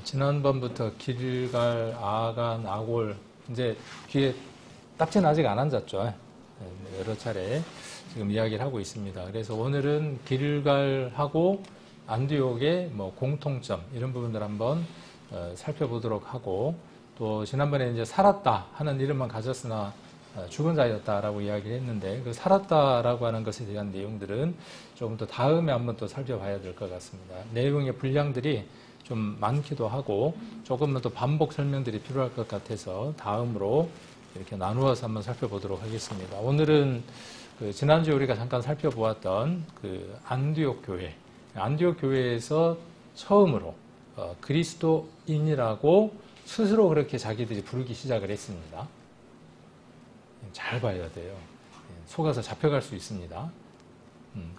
지난번부터 길갈, 아간, 아골 이제 귀에 딱지는 아직 안 앉았죠. 여러 차례 지금 이야기를 하고 있습니다. 그래서 오늘은 길갈하고 안디옥의 공통점 이런 부분들 한번 살펴보도록 하고, 또 지난번에 이제 살았다 하는 이름만 가졌으나 죽은 자였다라고 이야기를 했는데, 그 살았다라고 하는 것에 대한 내용들은 조금 더 다음에 한번 또 살펴봐야 될 것 같습니다. 내용의 분량들이 좀 많기도 하고 조금만 더 반복 설명들이 필요할 것 같아서 다음으로 이렇게 나누어서 한번 살펴보도록 하겠습니다. 오늘은 지난주에 우리가 잠깐 살펴보았던 그 안디옥 교회, 안디옥 교회에서 처음으로 그리스도인이라고 스스로 그렇게 자기들이 부르기 시작을 했습니다. 잘 봐야 돼요. 속아서 잡혀갈 수 있습니다.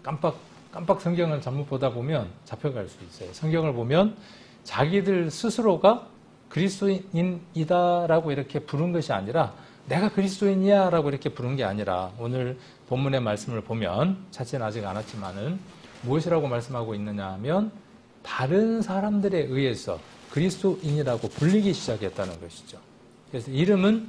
깜빡 성경을 잘못 보다 보면 잡혀갈 수 있어요. 성경을 보면 자기들 스스로가 그리스도인이다라고 이렇게 부른 것이 아니라 내가 그리스도인이야 라고 이렇게 부른 게 아니라, 오늘 본문의 말씀을 보면 찾지는 아직 않았지만은 무엇이라고 말씀하고 있느냐 하면 다른 사람들에 의해서 그리스도인이라고 불리기 시작했다는 것이죠. 그래서 이름은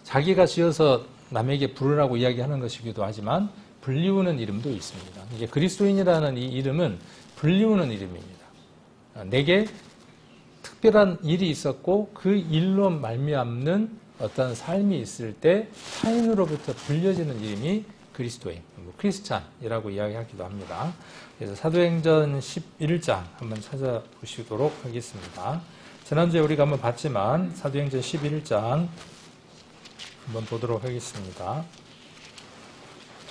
자기가 지어서 남에게 부르라고 이야기하는 것이기도 하지만 불리우는 이름도 있습니다. 이게 그리스도인이라는 이 이름은 불리우는 이름입니다. 내게 특별한 일이 있었고 그 일로 말미암는 어떤 삶이 있을 때 타인으로부터 불려지는 이름이 그리스도인, 크리스찬이라고 이야기하기도 합니다. 그래서 사도행전 11장 한번 찾아보시도록 하겠습니다. 지난주에 우리가 한번 봤지만 사도행전 11장 한번 보도록 하겠습니다.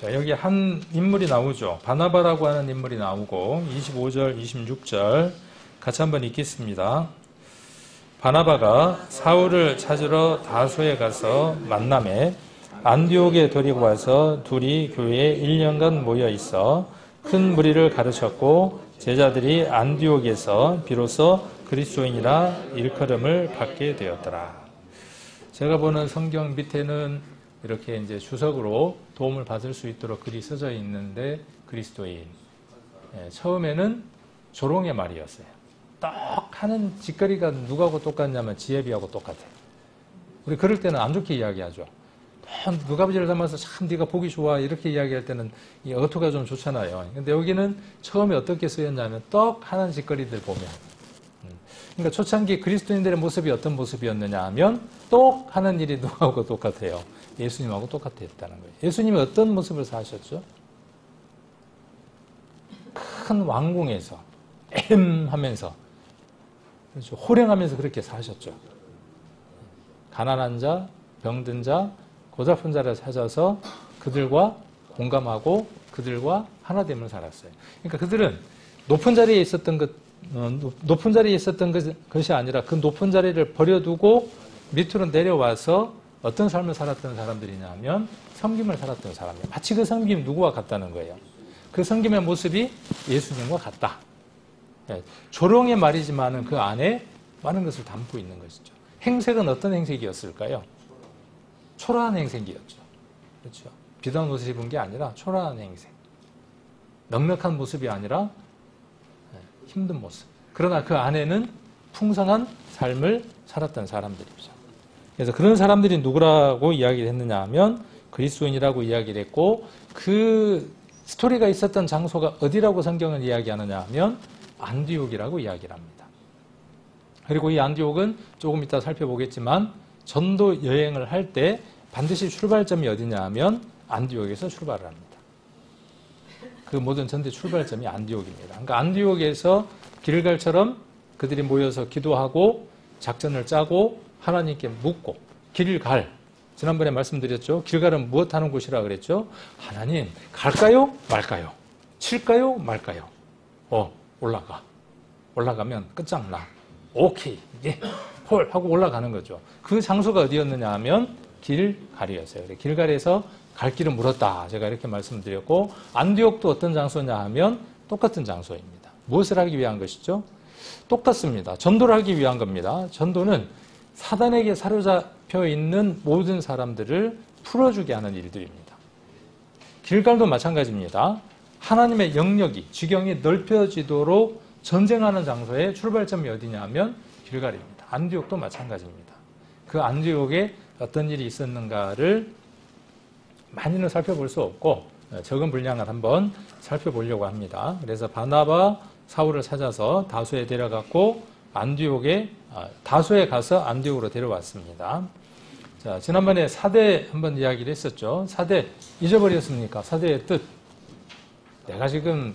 자, 여기 한 인물이 나오죠. 바나바라고 하는 인물이 나오고 25절, 26절 같이 한번 읽겠습니다. 바나바가 사울을 찾으러 다소에 가서 만남에 안디옥에 데리고 와서 둘이 교회에 1년간 모여 있어 큰 무리를 가르쳤고, 제자들이 안디옥에서 비로소 그리스도인이라 일컬음을 받게 되었더라. 제가 보는 성경 밑에는 이렇게 이제 주석으로 도움을 받을 수 있도록 글이 써져 있는데, 그리스도인. 처음에는 조롱의 말이었어요. 떡 하는 짓거리가 누구하고 똑같냐면 지혜비하고 똑같아요. 우리 그럴 때는 안 좋게 이야기하죠. 누가 아버지를 닮아서 참 네가 보기 좋아 이렇게 이야기할 때는 이 어투가 좀 좋잖아요. 근데 여기는 처음에 어떻게 쓰였냐면 떡 하는 짓거리들 보면, 그러니까 초창기 그리스도인들의 모습이 어떤 모습이었느냐 하면 똑 하는 일이 누구하고 똑같아요. 예수님하고 똑같았다는 거예요. 예수님이 어떤 모습을 사셨죠? 큰 왕궁에서 하면서, 그렇죠, 호령하면서 그렇게 사셨죠. 가난한 자, 병든 자, 고달픈 자를 찾아서 그들과 공감하고 그들과 하나됨을 살았어요. 그러니까 그들은 높은 자리에 있었던 것이 아니라 그 높은 자리를 버려두고 밑으로 내려와서 어떤 삶을 살았던 사람들이냐 하면 섬김을 살았던 사람이에요. 마치 그 섬김이 누구와 같다는 거예요. 그 섬김의 모습이 예수님과 같다. 조롱의 말이지만 그 안에 많은 것을 담고 있는 것이죠. 행색은 어떤 행색이었을까요? 초라한 행색이었죠. 그렇죠. 비단 옷을 입은 게 아니라 초라한 행색. 넉넉한 모습이 아니라 힘든 모습. 그러나 그 안에는 풍성한 삶을 살았던 사람들이죠. 그래서 그런 사람들이 누구라고 이야기를 했느냐 하면 그리스도인이라고 이야기를 했고, 그 스토리가 있었던 장소가 어디라고 성경은 이야기하느냐 하면 안디옥이라고 이야기를 합니다. 그리고 이 안디옥은 조금 이따 살펴보겠지만 전도 여행을 할 때 반드시 출발점이 어디냐 하면 안디옥에서 출발을 합니다. 그 모든 전대 출발점이 안디옥입니다. 그러니까 안디옥에서 길갈처럼 그들이 모여서 기도하고 작전을 짜고 하나님께 묻고, 길갈, 지난번에 말씀드렸죠. 길갈은 무엇 하는 곳이라 그랬죠? 하나님, 갈까요? 말까요? 칠까요? 말까요? 올라가면 끝장나. 오케이, 예, 홀 하고 올라가는 거죠. 그 장소가 어디였느냐 하면 길갈이었어요. 길갈에서 갈 길을 물었다. 제가 이렇게 말씀드렸고, 안디옥도 어떤 장소냐 하면 똑같은 장소입니다. 무엇을 하기 위한 것이죠? 똑같습니다. 전도를 하기 위한 겁니다. 전도는 사단에게 사로잡혀 있는 모든 사람들을 풀어주게 하는 일들입니다. 길갈도 마찬가지입니다. 하나님의 영역이, 지경이 넓혀지도록 전쟁하는 장소의 출발점이 어디냐면 길갈입니다. 안디옥도 마찬가지입니다. 그 안디옥에 어떤 일이 있었는가를 많이는 살펴볼 수 없고 적은 분량을 한번 살펴보려고 합니다. 그래서 바나바 사울을 찾아서 다소에 데려갔고 다소에 가서 안디옥으로 데려왔습니다. 자, 지난번에 사대 한번 이야기를 했었죠. 사대 잊어버렸습니까? 사대의 뜻. 내가 지금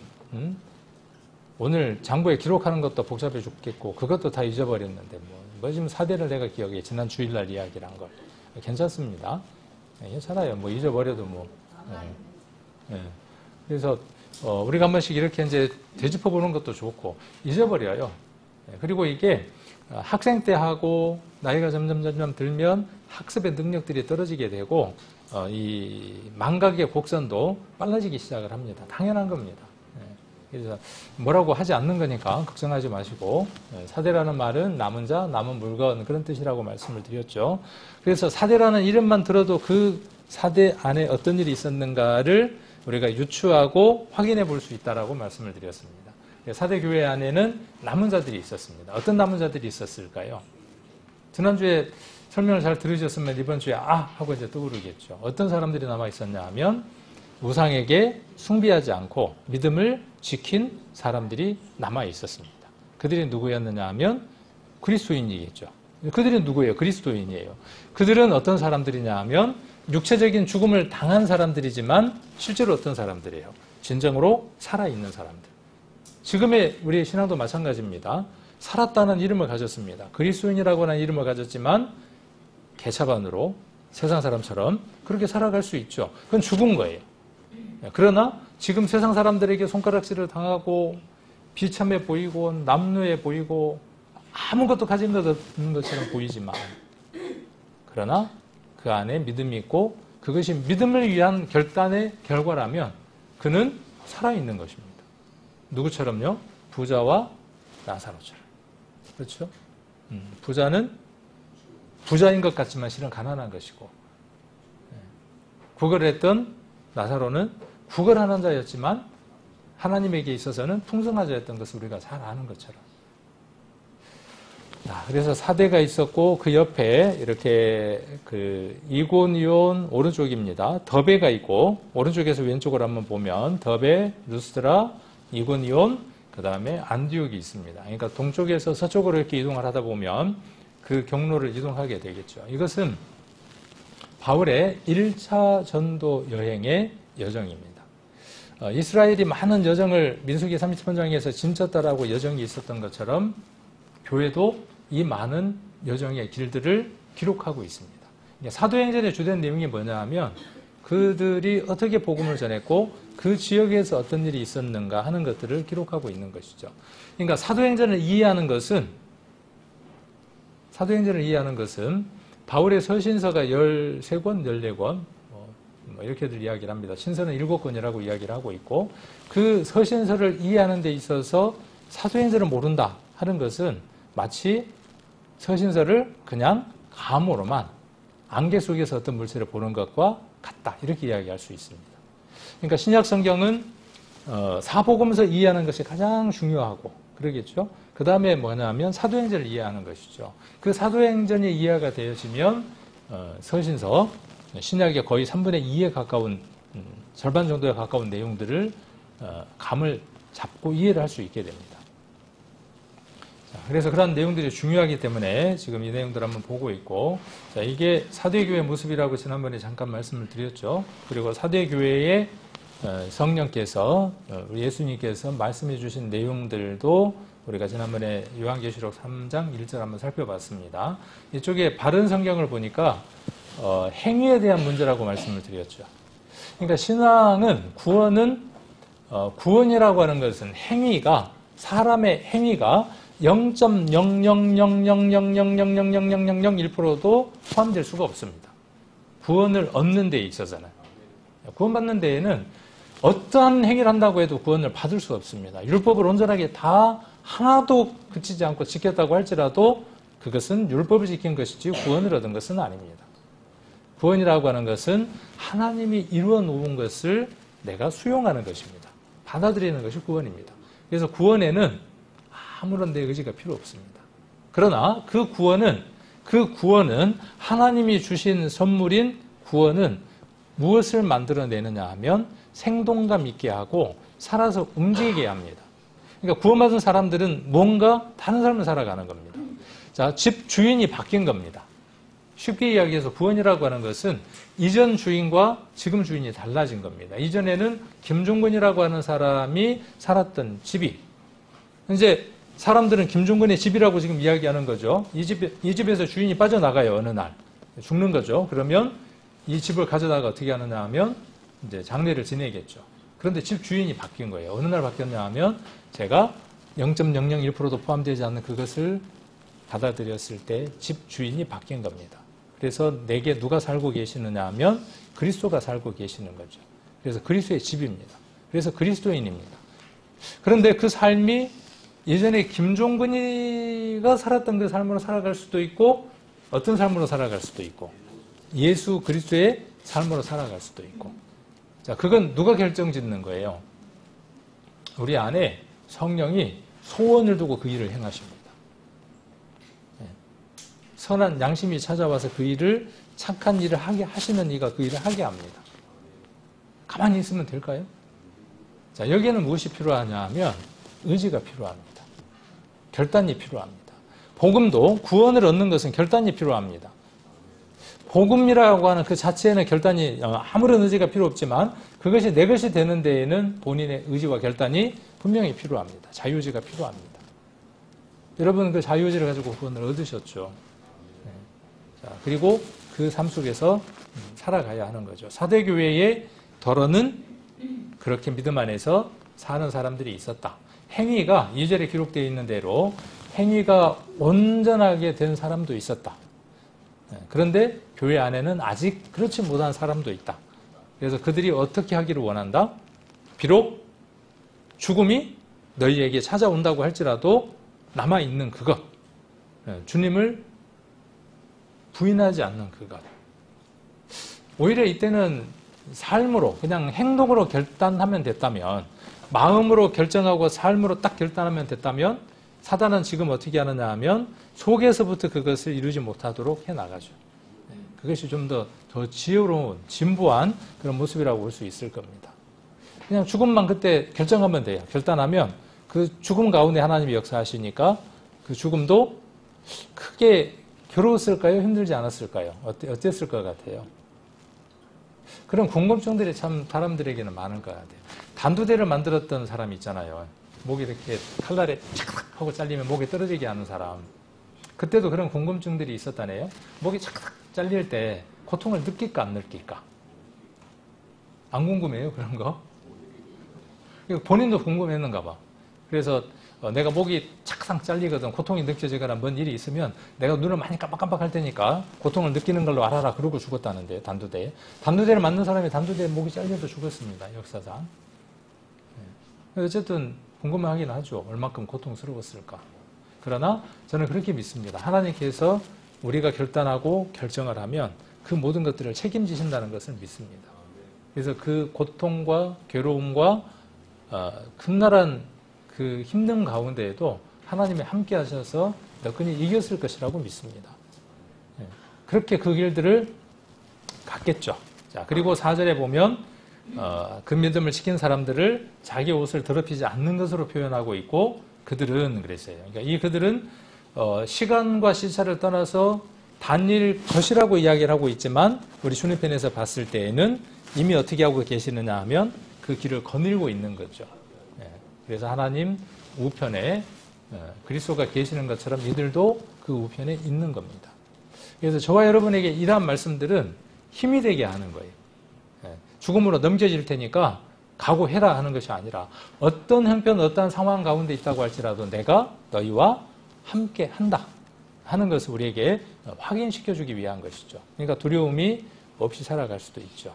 오늘 장부에 기록하는 것도 복잡해 죽겠고 그것도 다 잊어버렸는데 뭐 지금 사대를 내가 기억해. 지난 주일날 이야기를 한 걸. 괜찮습니다. 괜찮아요. 뭐 잊어버려도 뭐. 그래서 우리가 한 번씩 이렇게 이제 되짚어 보는 것도 좋고 잊어버려요. 그리고 이게 학생 때 하고 나이가 점점 들면 학습의 능력들이 떨어지게 되고 이 망각의 곡선도 빨라지기 시작을 합니다. 당연한 겁니다. 그래서 뭐라고 하지 않는 거니까 걱정하지 마시고 사대라는 말은 남은 자, 남은 물건 그런 뜻이라고 말씀을 드렸죠. 그래서 사대라는 이름만 들어도 그 사대 안에 어떤 일이 있었는가를 우리가 유추하고 확인해 볼 수 있다라고 말씀을 드렸습니다. 사대 교회 안에는 남은 자들이 있었습니다. 어떤 남은 자들이 있었을까요? 지난주에 설명을 잘 들으셨으면 이번 주에 하고 이제 떠오르겠죠. 어떤 사람들이 남아 있었냐 하면 우상에게 숭배하지 않고 믿음을 지킨 사람들이 남아 있었습니다. 그들이 누구였느냐 하면 그리스도인이겠죠. 그들은 누구예요? 그리스도인이에요. 그들은 어떤 사람들이냐 하면 육체적인 죽음을 당한 사람들이지만 실제로 어떤 사람들이에요? 진정으로 살아있는 사람들. 지금의 우리의 신앙도 마찬가지입니다. 살았다는 이름을 가졌습니다. 그리스도인이라고 하는 이름을 가졌지만 개차반으로 세상 사람처럼 그렇게 살아갈 수 있죠. 그건 죽은 거예요. 그러나 지금 세상 사람들에게 손가락질을 당하고 비참해 보이고 남루해 보이고 아무것도 가진 것 없는 것처럼 보이지만 그러나 그 안에 믿음이 있고 그것이 믿음을 위한 결단의 결과라면 그는 살아있는 것입니다. 누구처럼요? 부자와 나사로처럼. 그렇죠? 부자는 부자인 것 같지만 실은 가난한 것이고 구걸했던 나사로는 구걸하는 자였지만 하나님에게 있어서는 풍성한 자였던 것을 우리가 잘 아는 것처럼. 그래서 사대가 있었고 그 옆에 이렇게 그 이고니온 오른쪽입니다. 더베가 있고 오른쪽에서 왼쪽으로 한번 보면 더베, 루스드라, 이고니온, 그 다음에 안디옥이 있습니다. 그러니까 동쪽에서 서쪽으로 이렇게 이동을 하다 보면 그 경로를 이동하게 되겠죠. 이것은 바울의 1차 전도 여행의 여정입니다. 이스라엘이 많은 여정을 민수기 33장에서 진쳤다라고 여정이 있었던 것처럼 교회도 이 많은 여정의 길들을 기록하고 있습니다. 사도행전의 주된 내용이 뭐냐 하면 그들이 어떻게 복음을 전했고 그 지역에서 어떤 일이 있었는가 하는 것들을 기록하고 있는 것이죠. 그러니까 사도행전을 이해하는 것은 바울의 서신서가 13권, 14권 뭐 이렇게들 이야기를 합니다. 신서는 7권이라고 이야기를 하고 있고 그 서신서를 이해하는 데 있어서 사도행전을 모른다 하는 것은 마치 서신서를 그냥 감으로만 안개 속에서 어떤 물체를 보는 것과 같다 이렇게 이야기할 수 있습니다. 그러니까 신약 성경은 사복음서 이해하는 것이 가장 중요하고 그러겠죠. 그 다음에 뭐냐면 사도행전을 이해하는 것이죠. 그 사도행전이 이해가 되어지면 서신서, 신약의 거의 3분의 2에 가까운 절반 정도에 가까운 내용들을 감을 잡고 이해를 할 수 있게 됩니다. 그래서 그런 내용들이 중요하기 때문에 지금 이 내용들을 한번 보고 있고 자, 이게 사도교회의 모습이라고 지난번에 잠깐 말씀을 드렸죠. 그리고 사도교회의 성령께서 우리 예수님께서 말씀해 주신 내용들도 우리가 지난번에 요한계시록 3장 1절 한번 살펴봤습니다. 이쪽에 바른 성경을 보니까 행위에 대한 문제라고 말씀을 드렸죠. 그러니까 신앙은 구원이라고 하는 것은 행위가 사람의 행위가 0.00000000001%도 포함될 수가 없습니다. 구원을 얻는 데에 있어서는. 구원받는 데에는 어떠한 행위를 한다고 해도 구원을 받을 수 없습니다. 율법을 온전하게 다 하나도 그치지 않고 지켰다고 할지라도 그것은 율법을 지킨 것이지 구원을 얻은 것은 아닙니다. 구원이라고 하는 것은 하나님이 이루어 놓은 것을 내가 수용하는 것입니다. 받아들이는 것이 구원입니다. 그래서 구원에는 아무런 내 의지가 필요 없습니다. 그러나 그 구원은 하나님이 주신 선물인 구원은 무엇을 만들어내느냐 하면 생동감 있게 하고 살아서 움직이게 합니다. 그러니까 구원받은 사람들은 뭔가 다른 삶을 살아가는 겁니다. 자, 집 주인이 바뀐 겁니다. 쉽게 이야기해서 구원이라고 하는 것은 이전 주인과 지금 주인이 달라진 겁니다. 이전에는 김종근이라고 하는 사람이 살았던 집이, 이제 사람들은 김종근의 집이라고 지금 이야기하는 거죠. 이 집에서 주인이 빠져나가요. 어느 날 죽는 거죠. 그러면 이 집을 가져다가 어떻게 하느냐 하면 이제 장례를 지내겠죠. 그런데 집 주인이 바뀐 거예요. 어느 날 바뀌었냐 하면 제가 0.001%도 포함되지 않는 그것을 받아들였을 때 집 주인이 바뀐 겁니다. 그래서 내게 누가 살고 계시느냐 하면 그리스도가 살고 계시는 거죠. 그래서 그리스도의 집입니다. 그래서 그리스도인입니다. 그런데 그 삶이 예전에 김종근이가 살았던 그 삶으로 살아갈 수도 있고 어떤 삶으로 살아갈 수도 있고 예수 그리스도의 삶으로 살아갈 수도 있고, 자, 그건 누가 결정짓는 거예요? 우리 안에 성령이 소원을 두고 그 일을 행하십니다. 선한 양심이 찾아와서 그 일을, 착한 일을 하게 하시는 이가 그 일을 하게 합니다. 가만히 있으면 될까요? 자, 여기에는 무엇이 필요하냐 하면 의지가 필요합니다. 결단이 필요합니다. 복음도 구원을 얻는 것은 결단이 필요합니다. 복음이라고 하는 그 자체에는 결단이, 아무런 의지가 필요 없지만 그것이 내 것이 되는 데에는 본인의 의지와 결단이 분명히 필요합니다. 자유의지가 필요합니다. 여러분 그 자유의지를 가지고 구원을 얻으셨죠. 네. 자, 그리고 그 삶 속에서 살아가야 하는 거죠. 사대교회의 덜어는 그렇게 믿음 안에서 사는 사람들이 있었다. 행위가 2절에 기록되어 있는 대로 행위가 온전하게 된 사람도 있었다. 그런데 교회 안에는 아직 그렇지 못한 사람도 있다. 그래서 그들이 어떻게 하기를 원한다? 비록 죽음이 너희에게 찾아온다고 할지라도 남아있는 그것, 주님을 부인하지 않는 그것. 오히려 이때는 삶으로, 그냥 행동으로 결단하면 됐다면, 마음으로 결정하고 삶으로 딱 결단하면 됐다면 사단은 지금 어떻게 하느냐 하면 속에서부터 그것을 이루지 못하도록 해나가죠. 그것이 좀 더 지혜로운, 진부한 그런 모습이라고 볼 수 있을 겁니다. 그냥 죽음만 그때 결정하면 돼요. 결단하면 그 죽음 가운데 하나님이 역사하시니까 그 죽음도 크게 괴로웠을까요? 힘들지 않았을까요? 어땠을 것 같아요? 그런 궁금증들이 참 사람들에게는 많을 것 같아요. 단두대를 만들었던 사람이 있잖아요. 목이 이렇게 칼날에 착 하고 잘리면 목에 떨어지게 하는 사람. 그때도 그런 궁금증들이 있었다네요. 목이 착 잘릴 때 고통을 느낄까 안 느낄까? 안 궁금해요? 그런 거? 본인도 궁금했는가 봐. 그래서 내가 목이 착상 잘리거든, 고통이 느껴지거나 뭔 일이 있으면 내가 눈을 많이 깜빡깜빡할 테니까 고통을 느끼는 걸로 알아라. 그러고 죽었다는데, 단두대에. 단두대를 맞는 사람이 단두대에 목이 잘려도 죽었습니다. 역사상. 어쨌든 궁금하긴 하죠. 얼만큼 고통스러웠을까. 그러나 저는 그렇게 믿습니다. 하나님께서 우리가 결단하고 결정을 하면 그 모든 것들을 책임지신다는 것을 믿습니다. 그래서 그 고통과 괴로움과 극렬한 그 힘든 가운데에도 하나님이 함께 하셔서 너끈히 이겼을 것이라고 믿습니다. 그렇게 그 길들을 갔겠죠. 자, 그리고 4절에 보면 그 믿음을 지킨 사람들을 자기 옷을 더럽히지 않는 것으로 표현하고 있고, 그들은 그랬어요. 그러니까 이 그들은 시간과 시차를 떠나서 단일 것이라고 이야기를 하고 있지만 우리 주님 편에서 봤을 때에는 이미 어떻게 하고 계시느냐 하면 그 길을 거닐고 있는 거죠. 그래서 하나님 우편에 그리스도가 계시는 것처럼 이들도 그 우편에 있는 겁니다. 그래서 저와 여러분에게 이러한 말씀들은 힘이 되게 하는 거예요. 죽음으로 넘겨질 테니까 각오해라 하는 것이 아니라 어떤 형편, 어떤 상황 가운데 있다고 할지라도 내가 너희와 함께 한다 하는 것을 우리에게 확인시켜주기 위한 것이죠. 그러니까 두려움이 없이 살아갈 수도 있죠.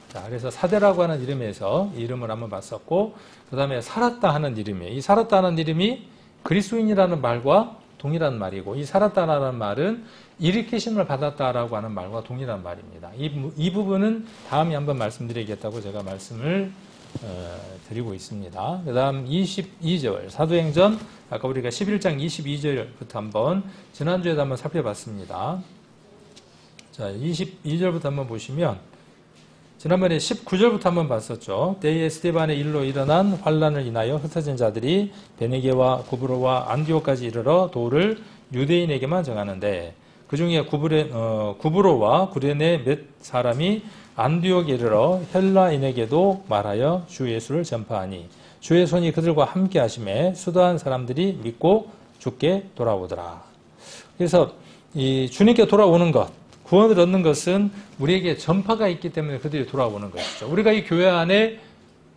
자, 그래서 사대라고 하는 이름에서 이 이름을 한번 봤었고, 그 다음에 살았다 하는 이름이에요. 이 살았다 하는 이름이 그리스도인이라는 말과 동일한 말이고, 이 살았다라는 말은 일으키심을 받았다라고 하는 말과 동일한 말입니다. 이 부분은 다음에 한번 말씀드리겠다고 제가 말씀을 드리고 있습니다. 그 다음 22절 사도행전 아까 우리가 11장 22절부터 한번 지난주에도 한번 살펴봤습니다. 자 22절부터 한번 보시면 지난번에 19절부터 한번 봤었죠. 때에 스데반의 일로 일어난 환란을 인하여 흩어진 자들이 베네게와 구브로와 안디오까지 이르러 도를 유대인에게만 정하는데 그 중에 구브로와 구레네 몇 사람이 안디옥에 이르러 헬라인에게도 말하여 주 예수를 전파하니 주의 손이 그들과 함께 하심에 수도한 사람들이 믿고 주께 돌아오더라. 그래서 이 주님께 돌아오는 것, 구원을 얻는 것은 우리에게 전파가 있기 때문에 그들이 돌아오는 것이죠. 우리가 이 교회 안에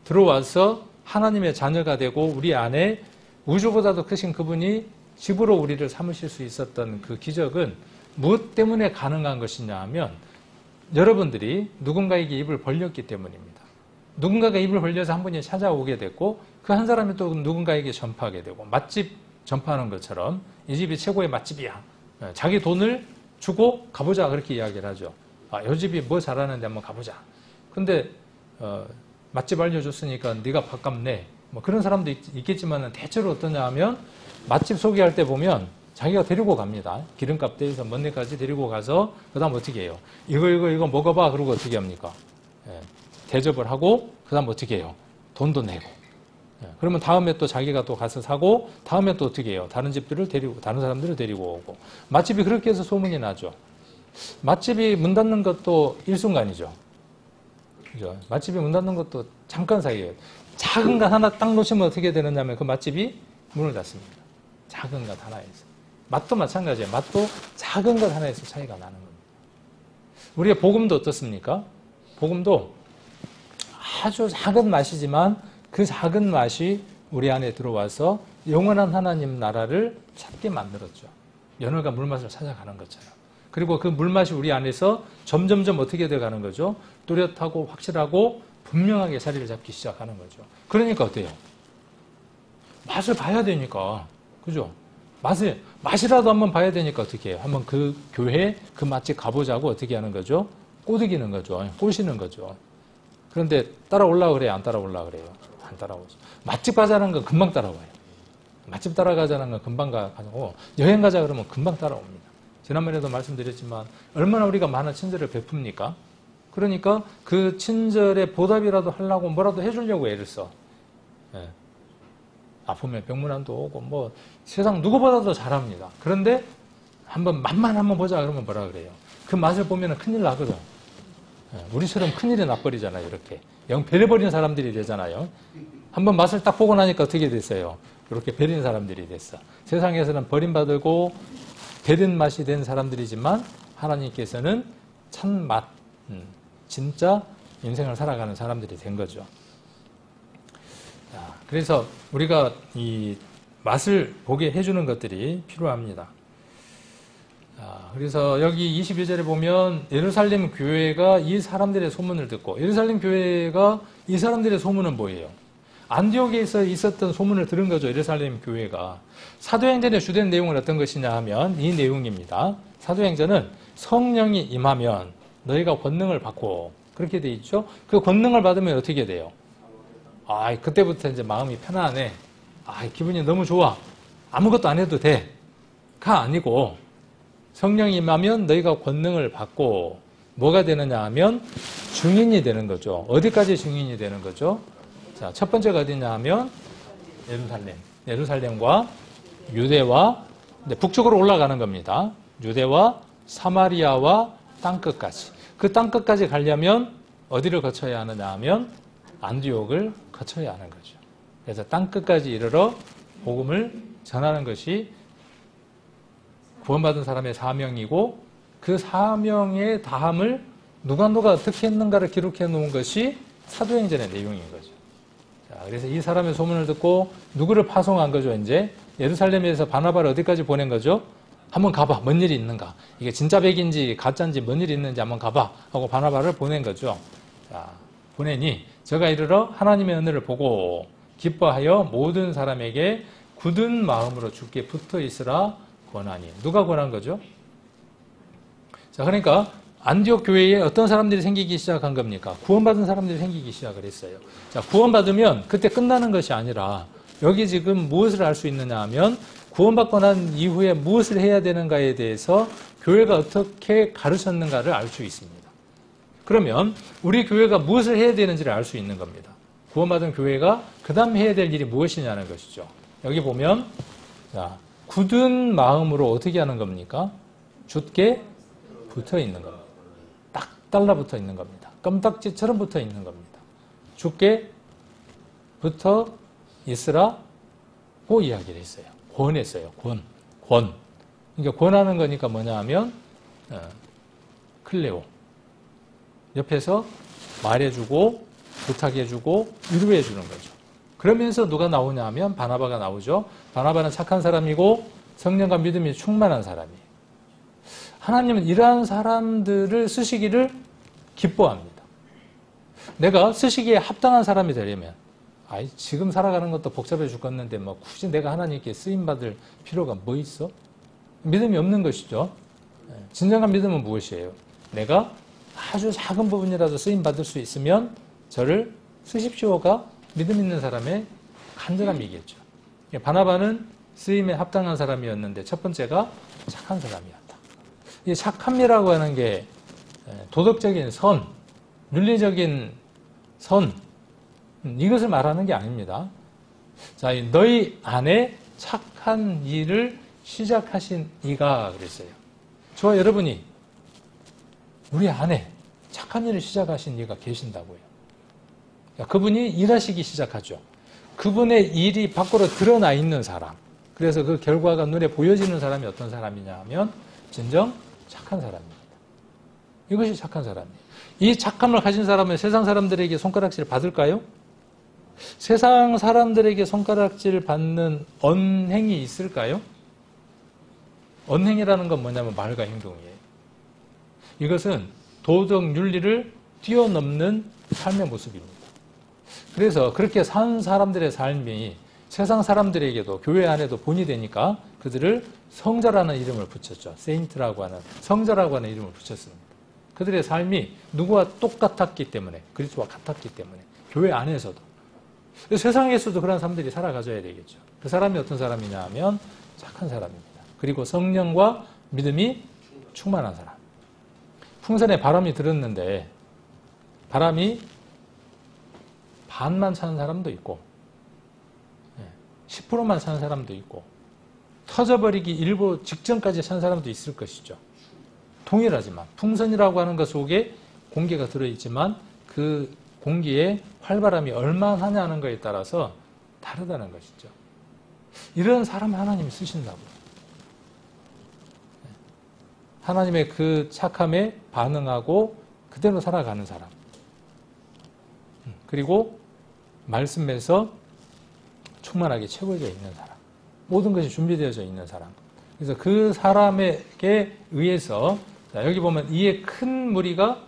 들어와서 하나님의 자녀가 되고 우리 안에 우주보다도 크신 그분이 집으로 우리를 삼으실 수 있었던 그 기적은 무엇 때문에 가능한 것이냐 하면 여러분들이 누군가에게 입을 벌렸기 때문입니다. 누군가가 입을 벌려서 한 분이 찾아오게 됐고 그 한 사람이 또 누군가에게 전파하게 되고 맛집 전파하는 것처럼 이 집이 최고의 맛집이야. 자기 돈을 주고 가보자 그렇게 이야기를 하죠. 이 집이 뭐 잘하는데 한번 가보자. 근데 맛집 알려줬으니까 네가 밥값 내. 뭐 그런 사람도 있겠지만 대체로 어떠냐 하면 맛집 소개할 때 보면 자기가 데리고 갑니다. 기름값 대해서 먼 데까지 데리고 가서 그 다음 어떻게 해요? 이거 먹어봐. 그러고 어떻게 합니까? 대접을 하고 그 다음 어떻게 해요? 돈도 내고. 그러면 다음에 또 자기가 또 가서 사고 다음에 또 어떻게 해요? 다른 집들을 데리고 다른 사람들을 데리고 오고. 맛집이 그렇게 해서 소문이 나죠. 맛집이 문 닫는 것도 일순간이죠. 그죠? 맛집이 문 닫는 것도 잠깐 사이에요. 작은 것 하나 딱 놓치면 어떻게 되느냐면 그 맛집이 문을 닫습니다. 작은 것 하나에서. 맛도 마찬가지예요. 맛도 작은 것 하나에서 차이가 나는 겁니다. 우리의 복음도 어떻습니까? 복음도 아주 작은 맛이지만 그 작은 맛이 우리 안에 들어와서 영원한 하나님 나라를 찾게 만들었죠. 연어가 물맛을 찾아가는 것처럼. 그리고 그 물맛이 우리 안에서 점점점 어떻게 돼가는 거죠? 뚜렷하고 확실하고 분명하게 자리를 잡기 시작하는 거죠. 그러니까 어때요? 맛을 봐야 되니까. 그죠? 맛이라도 한번 봐야 되니까 어떻게 해요? 한번 그 교회, 그 맛집 가보자고 어떻게 하는 거죠? 꼬드기는 거죠. 꼬시는 거죠. 그런데 따라올라 그래요? 안 따라올라 그래요? 안 따라오죠. 맛집 가자는 건 금방 따라와요. 맛집 따라가자는 건 금방 가고 여행 가자 그러면 금방 따라옵니다. 지난번에도 말씀드렸지만 얼마나 우리가 많은 친절을 베풉니까? 그러니까 그 친절의 보답이라도 하려고 뭐라도 해주려고 애를 써. 아프면 병문안도 오고 뭐 세상 누구보다도 잘합니다. 그런데 맛만 한번 보자 그러면 뭐라 그래요? 그 맛을 보면 큰일 나거든. 우리처럼 큰일이 나버리잖아요. 이렇게 영 베려버린 사람들이 되잖아요. 한번 맛을 딱 보고 나니까 어떻게 됐어요? 이렇게 베린 사람들이 됐어. 세상에서는 버림받고 베린 맛이 된 사람들이지만 하나님께서는 참 맛, 진짜 인생을 살아가는 사람들이 된 거죠. 그래서 우리가 이 맛을 보게 해주는 것들이 필요합니다. 그래서 여기 22절에 보면 예루살렘 교회가 이 사람들의 소문을 듣고 예루살렘 교회가 이 사람들의 소문은 뭐예요? 안디옥에서 있었던 소문을 들은 거죠. 예루살렘 교회가. 사도행전의 주된 내용은 어떤 것이냐 하면 이 내용입니다. 사도행전은 성령이 임하면 너희가 권능을 받고 그렇게 돼 있죠. 그 권능을 받으면 어떻게 돼요? 그때부터 이제 마음이 편안해. 기분이 너무 좋아. 아무것도 안 해도 돼. 가 아니고 성령이 임하면 너희가 권능을 받고 뭐가 되느냐 하면 증인이 되는 거죠. 어디까지 증인이 되는 거죠? 자, 첫 번째가 어디냐 하면 예루살렘과 유대와 북쪽으로 올라가는 겁니다. 유대와 사마리아와 땅끝까지. 그 땅끝까지 가려면 어디를 거쳐야 하느냐 하면 안디옥을 거쳐야 하는 거죠. 그래서 땅끝까지 이르러 복음을 전하는 것이 구원받은 사람의 사명이고 그 사명의 다함을 누가 어떻게 했는가를 기록해 놓은 것이 사도행전의 내용인 거죠. 자, 그래서 이 사람의 소문을 듣고 누구를 파송한 거죠? 이제 예루살렘에서 바나바를 어디까지 보낸 거죠? 한번 가봐. 뭔 일이 있는가? 이게 진짜 백인지 가짜인지 뭔 일이 있는지 한번 가봐. 하고 바나바를 보낸 거죠. 자, 보내니 저가 이르러 하나님의 은혜를 보고 기뻐하여 모든 사람에게 굳은 마음으로 주께 붙어 있으라 권하니. 누가 권한 거죠? 자, 그러니까 안디옥 교회에 어떤 사람들이 생기기 시작한 겁니까? 구원받은 사람들이 생기기 시작을 했어요. 자, 구원받으면 그때 끝나는 것이 아니라 여기 지금 무엇을 알 수 있느냐 하면 구원받고 난 이후에 무엇을 해야 되는가에 대해서 교회가 어떻게 가르쳤는가를 알 수 있습니다. 그러면 우리 교회가 무엇을 해야 되는지를 알 수 있는 겁니다. 구원받은 교회가 그 다음 해야 될 일이 무엇이냐는 것이죠. 여기 보면 자, 굳은 마음으로 어떻게 하는 겁니까? 굳게 붙어 있는 겁니다. 딱 달라붙어 있는 겁니다. 껌딱지처럼 붙어 있는 겁니다. 굳게 붙어 있으라고 이야기를 했어요. 권했어요. 권. 그러니까 권하는 거니까 뭐냐 하면 클레오. 옆에서 말해주고 부탁해주고 위로해주는 거죠. 그러면서 누가 나오냐 하면 바나바가 나오죠. 바나바는 착한 사람이고 성령과 믿음이 충만한 사람이에요. 하나님은 이러한 사람들을 쓰시기를 기뻐합니다. 내가 쓰시기에 합당한 사람이 되려면 지금 살아가는 것도 복잡해 죽겠는데 뭐 굳이 내가 하나님께 쓰임받을 필요가 뭐 있어? 믿음이 없는 것이죠. 진정한 믿음은 무엇이에요? 내가 아주 작은 부분이라도 쓰임받을 수 있으면 저를 쓰십시오가 믿음 있는 사람의 간절함이겠죠. 바나바는 쓰임에 합당한 사람이었는데 첫 번째가 착한 사람이었다. 이 착함이라고 하는 게 도덕적인 선, 윤리적인 선, 이것을 말하는 게 아닙니다. 자, 너희 안에 착한 일을 시작하신 이가 그랬어요. 저와 여러분이 우리 안에 착한 일을 시작하신 이가 계신다고요. 그분이 일하시기 시작하죠. 그분의 일이 밖으로 드러나 있는 사람. 그래서 그 결과가 눈에 보여지는 사람이 어떤 사람이냐 하면 진정 착한 사람입니다. 이것이 착한 사람이에요. 이 착함을 가진 사람은 세상 사람들에게 손가락질 받을까요? 세상 사람들에게 손가락질 받는 언행이 있을까요? 언행이라는 건 뭐냐면 말과 행동이에요. 이것은 도덕 윤리를 뛰어넘는 삶의 모습입니다. 그래서 그렇게 산 사람들의 삶이 세상 사람들에게도 교회 안에도 본이 되니까 그들을 성자라는 이름을 붙였죠. 세인트라고 하는 성자라고 하는 이름을 붙였습니다. 그들의 삶이 누구와 똑같았기 때문에 그리스도와 같았기 때문에 교회 안에서도 세상에서도 그런 사람들이 살아가져야 되겠죠. 그 사람이 어떤 사람이냐 하면 착한 사람입니다. 그리고 성령과 믿음이 충만한 사람. 풍선에 바람이 들었는데 바람이 반만 차는 사람도 있고 10%만 차는 사람도 있고 터져버리기 일부 직전까지 차는 사람도 있을 것이죠. 동일하지만 풍선이라고 하는 것 속에 공기가 들어있지만 그 공기에 활바람이 얼마나 하냐는 것에 따라서 다르다는 것이죠. 이런 사람 하나님이 쓰신다고요. 하나님의 그 착함에 반응하고 그대로 살아가는 사람. 그리고 말씀에서 충만하게 채워져 있는 사람. 모든 것이 준비되어져 있는 사람. 그래서 그 사람에게 의해서 여기 보면 이에 큰 무리가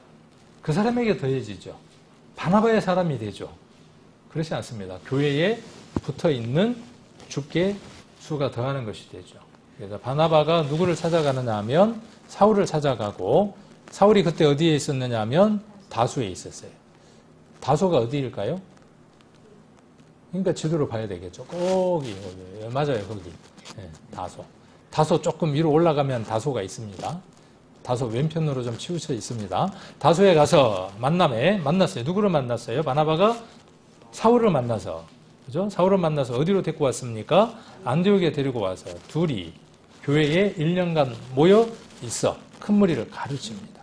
그 사람에게 더해지죠. 바나바의 사람이 되죠. 그렇지 않습니다. 교회에 붙어있는 주께 수가 더하는 것이 되죠. 그래서 바나바가 누구를 찾아가느냐 하면 사울을 찾아가고 사울이 그때 어디에 있었느냐 하면 다소에 있었어요. 다소가 어디일까요? 그러니까 지도를 봐야 되겠죠. 거기 맞아요. 거기 다소. 다소 조금 위로 올라가면 다소가 있습니다. 다소 왼편으로 좀 치우쳐 있습니다. 다소에 가서 만났어요. 누구를 만났어요? 바나바가 사울을 만나서, 그죠? 사울을 만나서 어디로 데리고 왔습니까? 안디옥에 데리고 와서 둘이 교회에 1년간 모여 있어 큰 무리를 가르칩니다.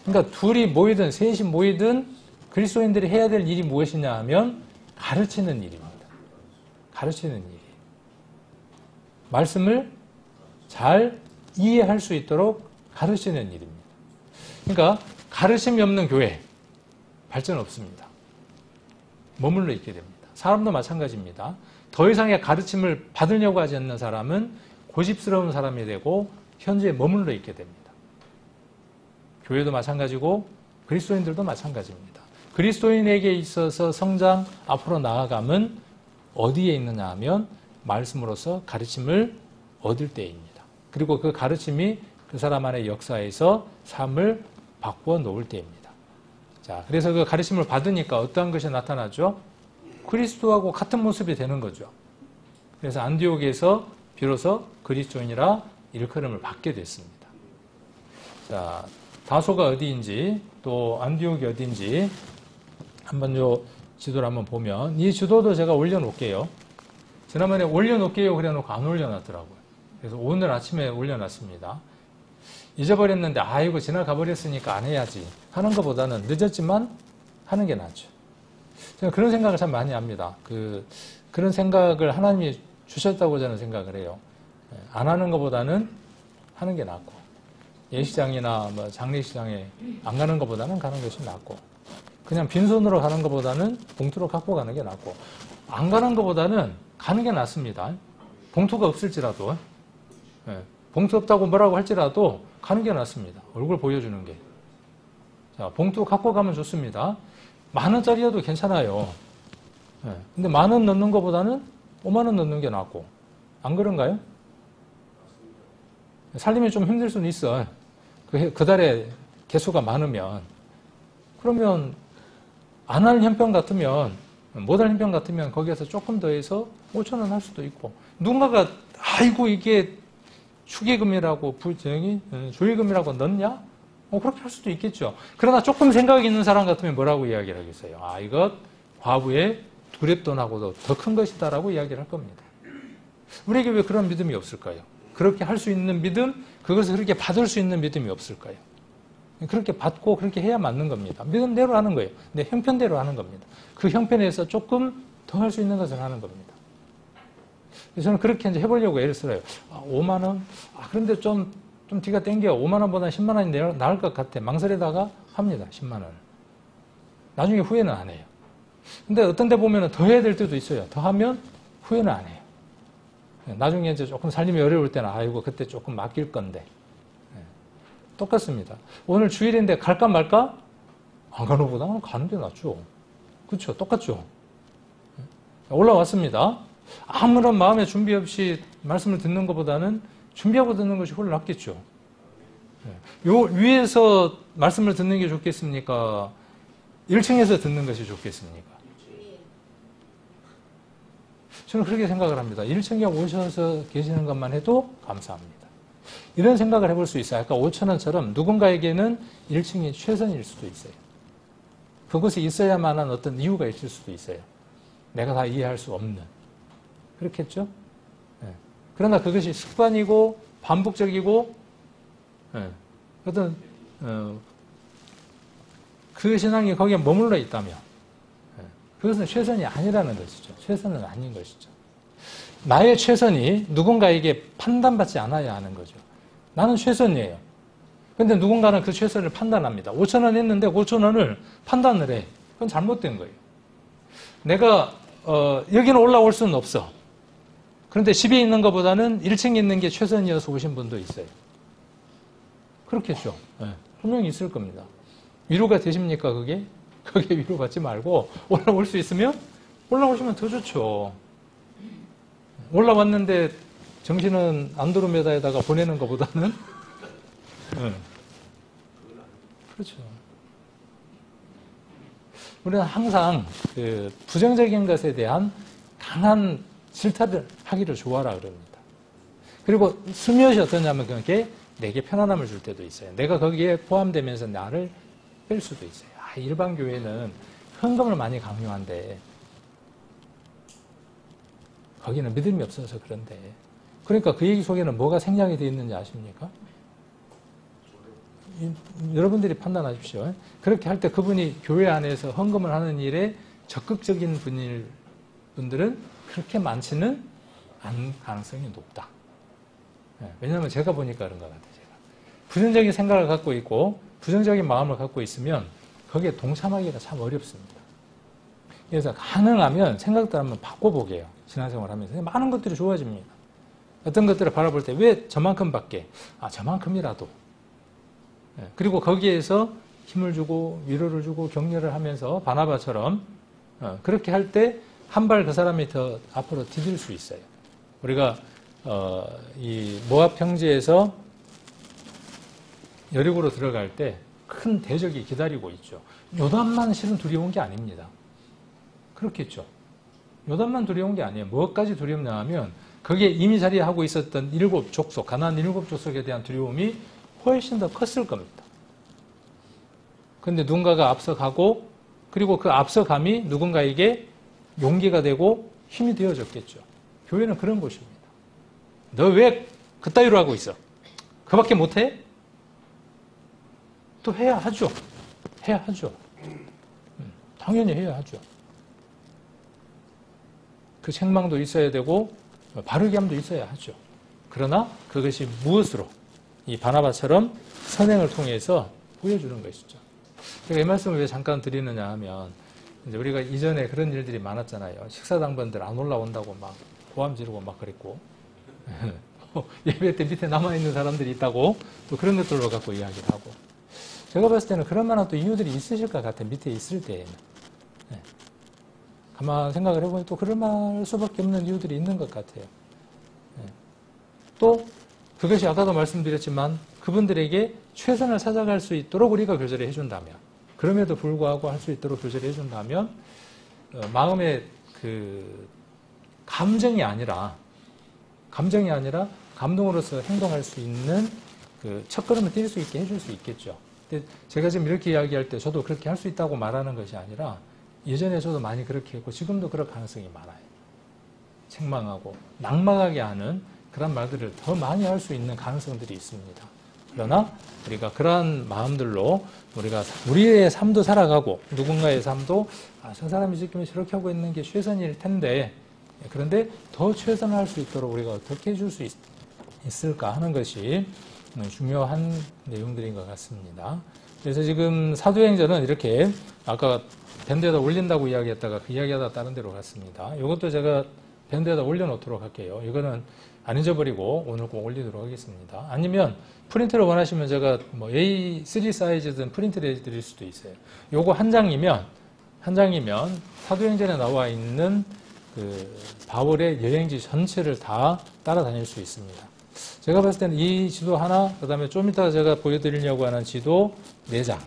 그러니까 둘이 모이든 셋이 모이든 그리스도인들이 해야 될 일이 무엇이냐 하면 가르치는 일입니다. 가르치는 일. 말씀을 잘 이해할 수 있도록 가르치는 일입니다. 그러니까 가르침이 없는 교회 발전 없습니다. 머물러 있게 됩니다. 사람도 마찬가지입니다. 더 이상의 가르침을 받으려고 하지 않는 사람은 고집스러운 사람이 되고 현재에 머물러 있게 됩니다. 교회도 마찬가지고 그리스도인들도 마찬가지입니다. 그리스도인에게 있어서 성장 앞으로 나아감은 어디에 있느냐 하면 말씀으로서 가르침을 얻을 때입니다. 그리고 그 가르침이 그 사람 안의 역사에서 삶을 바꾸어 놓을 때입니다. 자, 그래서 그 가르침을 받으니까 어떠한 것이 나타나죠? 그리스도하고 같은 모습이 되는 거죠. 그래서 안디옥에서 비로소 그리스도인이라 일컬음을 받게 됐습니다. 자, 다소가 어디인지 또 안디옥이 어디인지 한번 요 지도를 한번 보면 이 지도도 제가 올려놓을게요. 지난번에 올려놓을게요 그래놓고 안 올려놨더라고요. 그래서 오늘 아침에 올려놨습니다. 잊어버렸는데 이거 지나가 버렸으니까 안 해야지 하는 것보다는 늦었지만 하는 게 낫죠. 저는 그런 생각을 참 많이 합니다. 그런 생각을 하나님이 주셨다고 저는 생각을 해요. 안 하는 것보다는 하는 게 낫고 예시장이나 뭐 장례식장에 안 가는 것보다는 가는 것이 낫고 그냥 빈손으로 가는 것보다는 봉투로 갖고 가는 게 낫고 안 가는 것보다는 가는 게 낫습니다. 봉투가 없을지라도 봉투 없다고 뭐라고 할지라도 가는 게 낫습니다. 얼굴 보여주는 게. 자, 봉투 갖고 가면 좋습니다. 10,000원짜리여도 괜찮아요. 근데 10,000원 넣는 것보다는 50,000원 넣는 게 낫고 안 그런가요? 살림이 좀 힘들 수는 있어. 그 달에 개수가 많으면. 그러면 안 할 형편 같으면 못 할 형편 같으면 거기에서 조금 더해서 5,000원 할 수도 있고 누군가가 이게 축의금이라고 주의금이라고 넣냐? 그렇게 할 수도 있겠죠. 그러나 조금 생각이 있는 사람 같으면 뭐라고 이야기를 하겠어요? 이것 과부의 두렵돈하고도 더 큰 것이다라고 이야기를 할 겁니다. 우리에게 왜 그런 믿음이 없을까요? 그렇게 할 수 있는 믿음, 그것을 그렇게 받을 수 있는 믿음이 없을까요? 그렇게 받고 그렇게 해야 맞는 겁니다. 믿음대로 하는 거예요. 내 형편대로 하는 겁니다. 그 형편에서 조금 더 할 수 있는 것을 하는 겁니다. 저는 그렇게 이제 해보려고 애를 써요. 5만 원? 그런데 좀 뒤가 땡겨. 5만 원보다 10만 원이 나을 것 같아. 망설이다가 합니다. 10만 원. 나중에 후회는 안 해요. 근데 어떤 데 보면 더 해야 될 때도 있어요. 더 하면 후회는 안 해요. 나중에 이제 조금 살림이 어려울 때는 그때 조금 맡길 건데. 똑같습니다. 오늘 주일인데 갈까 말까? 안 가는 것보다는 가는 게 낫죠. 그렇죠? 똑같죠? 올라왔습니다. 아무런 마음의 준비 없이 말씀을 듣는 것보다는 준비하고 듣는 것이 훨씬 낫겠죠. 요 위에서 말씀을 듣는 게 좋겠습니까? 1층에서 듣는 것이 좋겠습니까? 저는 그렇게 생각을 합니다. 1층에 오셔서 계시는 것만 해도 감사합니다. 이런 생각을 해볼 수 있어요. 아까 5,000원처럼 누군가에게는 1층이 최선일 수도 있어요. 그곳에 있어야만 한 어떤 이유가 있을 수도 있어요. 내가 다 이해할 수 없는. 그렇겠죠? 그러나 그것이 습관이고 반복적이고 어떤 그 신앙이 거기에 머물러 있다면 그것은 최선이 아니라는 것이죠. 최선은 아닌 것이죠. 나의 최선이 누군가에게 판단받지 않아야 하는 거죠. 나는 최선이에요. 그런데 누군가는 그 최선을 판단합니다. 5,000원 했는데 5,000원을 판단을 해. 그건 잘못된 거예요. 내가 여기는 올라올 수는 없어. 그런데 집에 있는 것보다는 1층에 있는 게 최선이어서 오신 분도 있어요. 그렇겠죠. 분명히 있을 겁니다. 위로가 되십니까, 그게? 그게 위로받지 말고 올라올 수 있으면 올라오시면 더 좋죠. 올라왔는데 정신은 안드로메다에다가 보내는 것보다는 그렇죠. 우리는 항상 그 부정적인 것에 대한 강한 질타를 하기를 좋아라 그럽니다. 그리고 스며시 어떠냐면 그게 내게 편안함을 줄 때도 있어요. 내가 거기에 포함되면서 나를 뺄 수도 있어요. 일반 교회는 헌금을 많이 강요한데 거기는 믿음이 없어서 그런데 그러니까 그 얘기 속에는 뭐가 생략이 되어 있는지 아십니까? 여러분들이 판단하십시오. 그렇게 할 때 그분이 교회 안에서 헌금을 하는 일에 적극적인 분들은 그렇게 많지는 않을 가능성이 높다. 왜냐하면 제가 보니까 그런 것 같아요. 제가. 부정적인 생각을 갖고 있고 부정적인 마음을 갖고 있으면 거기에 동참하기가 참 어렵습니다. 그래서 가능하면 생각들 한번 바꿔보게 해요. 신앙생활 하면서. 많은 것들이 좋아집니다. 어떤 것들을 바라볼 때 왜 저만큼밖에? 저만큼이라도. 그리고 거기에서 힘을 주고 위로를 주고 격려를 하면서 바나바처럼 그렇게 할 때 한 발 그 사람이 더 앞으로 디딜 수 있어요. 우리가 이 모압 평지에서 여리고로 들어갈 때 큰 대적이 기다리고 있죠. 요단만 실은 두려운 게 아닙니다. 그렇겠죠. 요단만 두려운 게 아니에요. 뭐까지 두렵냐 하면 거기에 이미 자리하고 있었던 일곱 족속, 가나안 일곱 족속에 대한 두려움이 훨씬 더 컸을 겁니다. 그런데 누군가가 앞서가고 그리고 그 앞서감이 누군가에게 용기가 되고 힘이 되어졌겠죠. 교회는 그런 곳입니다. 너 왜 그따위로 하고 있어? 그밖에 못해? 또 해야 하죠. 해야 하죠. 당연히 해야 하죠. 그 책망도 있어야 되고 바르게 함도 있어야 하죠. 그러나 그것이 무엇으로 이 바나바처럼 선행을 통해서 보여주는 것이죠. 제가 이 말씀을 왜 잠깐 드리느냐 하면 이제 우리가 이전에 그런 일들이 많았잖아요. 식사당번들 안 올라온다고 막 고함 지르고 막 그랬고 예배 때 밑에 남아있는 사람들이 있다고 또 그런 것들로 갖고 이야기를 하고 제가 봤을 때는 그런 만한 또 이유들이 있으실 것 같아요. 밑에 있을 때에는. 네. 가만 생각을 해보니 또 그럴 말 수밖에 없는 이유들이 있는 것 같아요. 네. 또 그것이 아까도 말씀드렸지만 그분들에게 최선을 찾아갈 수 있도록 우리가 교제를 해준다면 그럼에도 불구하고 할 수 있도록 교제를 해준다면 마음의 그 감정이 아니라 감동으로서 행동할 수 있는 그 첫걸음을 뛸 수 있게 해줄 수 있겠죠. 근데 제가 지금 이렇게 이야기할 때 저도 그렇게 할 수 있다고 말하는 것이 아니라 예전에 저도 많이 그렇게 했고 지금도 그럴 가능성이 많아요. 책망하고 낙망하게 하는 그런 말들을 더 많이 할 수 있는 가능성들이 있습니다. 그러나 우리가 그러한 마음들로 우리가 우리의 삶도 살아가고 누군가의 삶도 저 사람이 지금 저렇게 하고 있는 게 최선일 텐데 그런데 더 최선을 할 수 있도록 우리가 어떻게 해줄 수 있을까 하는 것이 중요한 내용들인 것 같습니다. 그래서 지금 사도행전은 이렇게 아까 밴드에다 올린다고 이야기했다가 그 이야기하다 다른 데로 갔습니다. 이것도 제가 밴드에다 올려놓도록 할게요. 이거는 안 잊어버리고 오늘 꼭 올리도록 하겠습니다. 아니면 프린트를 원하시면 제가 뭐 A3 사이즈든 프린트를 해드릴 수도 있어요. 요거 한 장이면 사도행전에 나와 있는 그 바울의 여행지 전체를 다 따라다닐 수 있습니다. 제가 봤을 때는 이 지도 하나, 그 다음에 좀 이따 제가 보여드리려고 하는 지도 4장,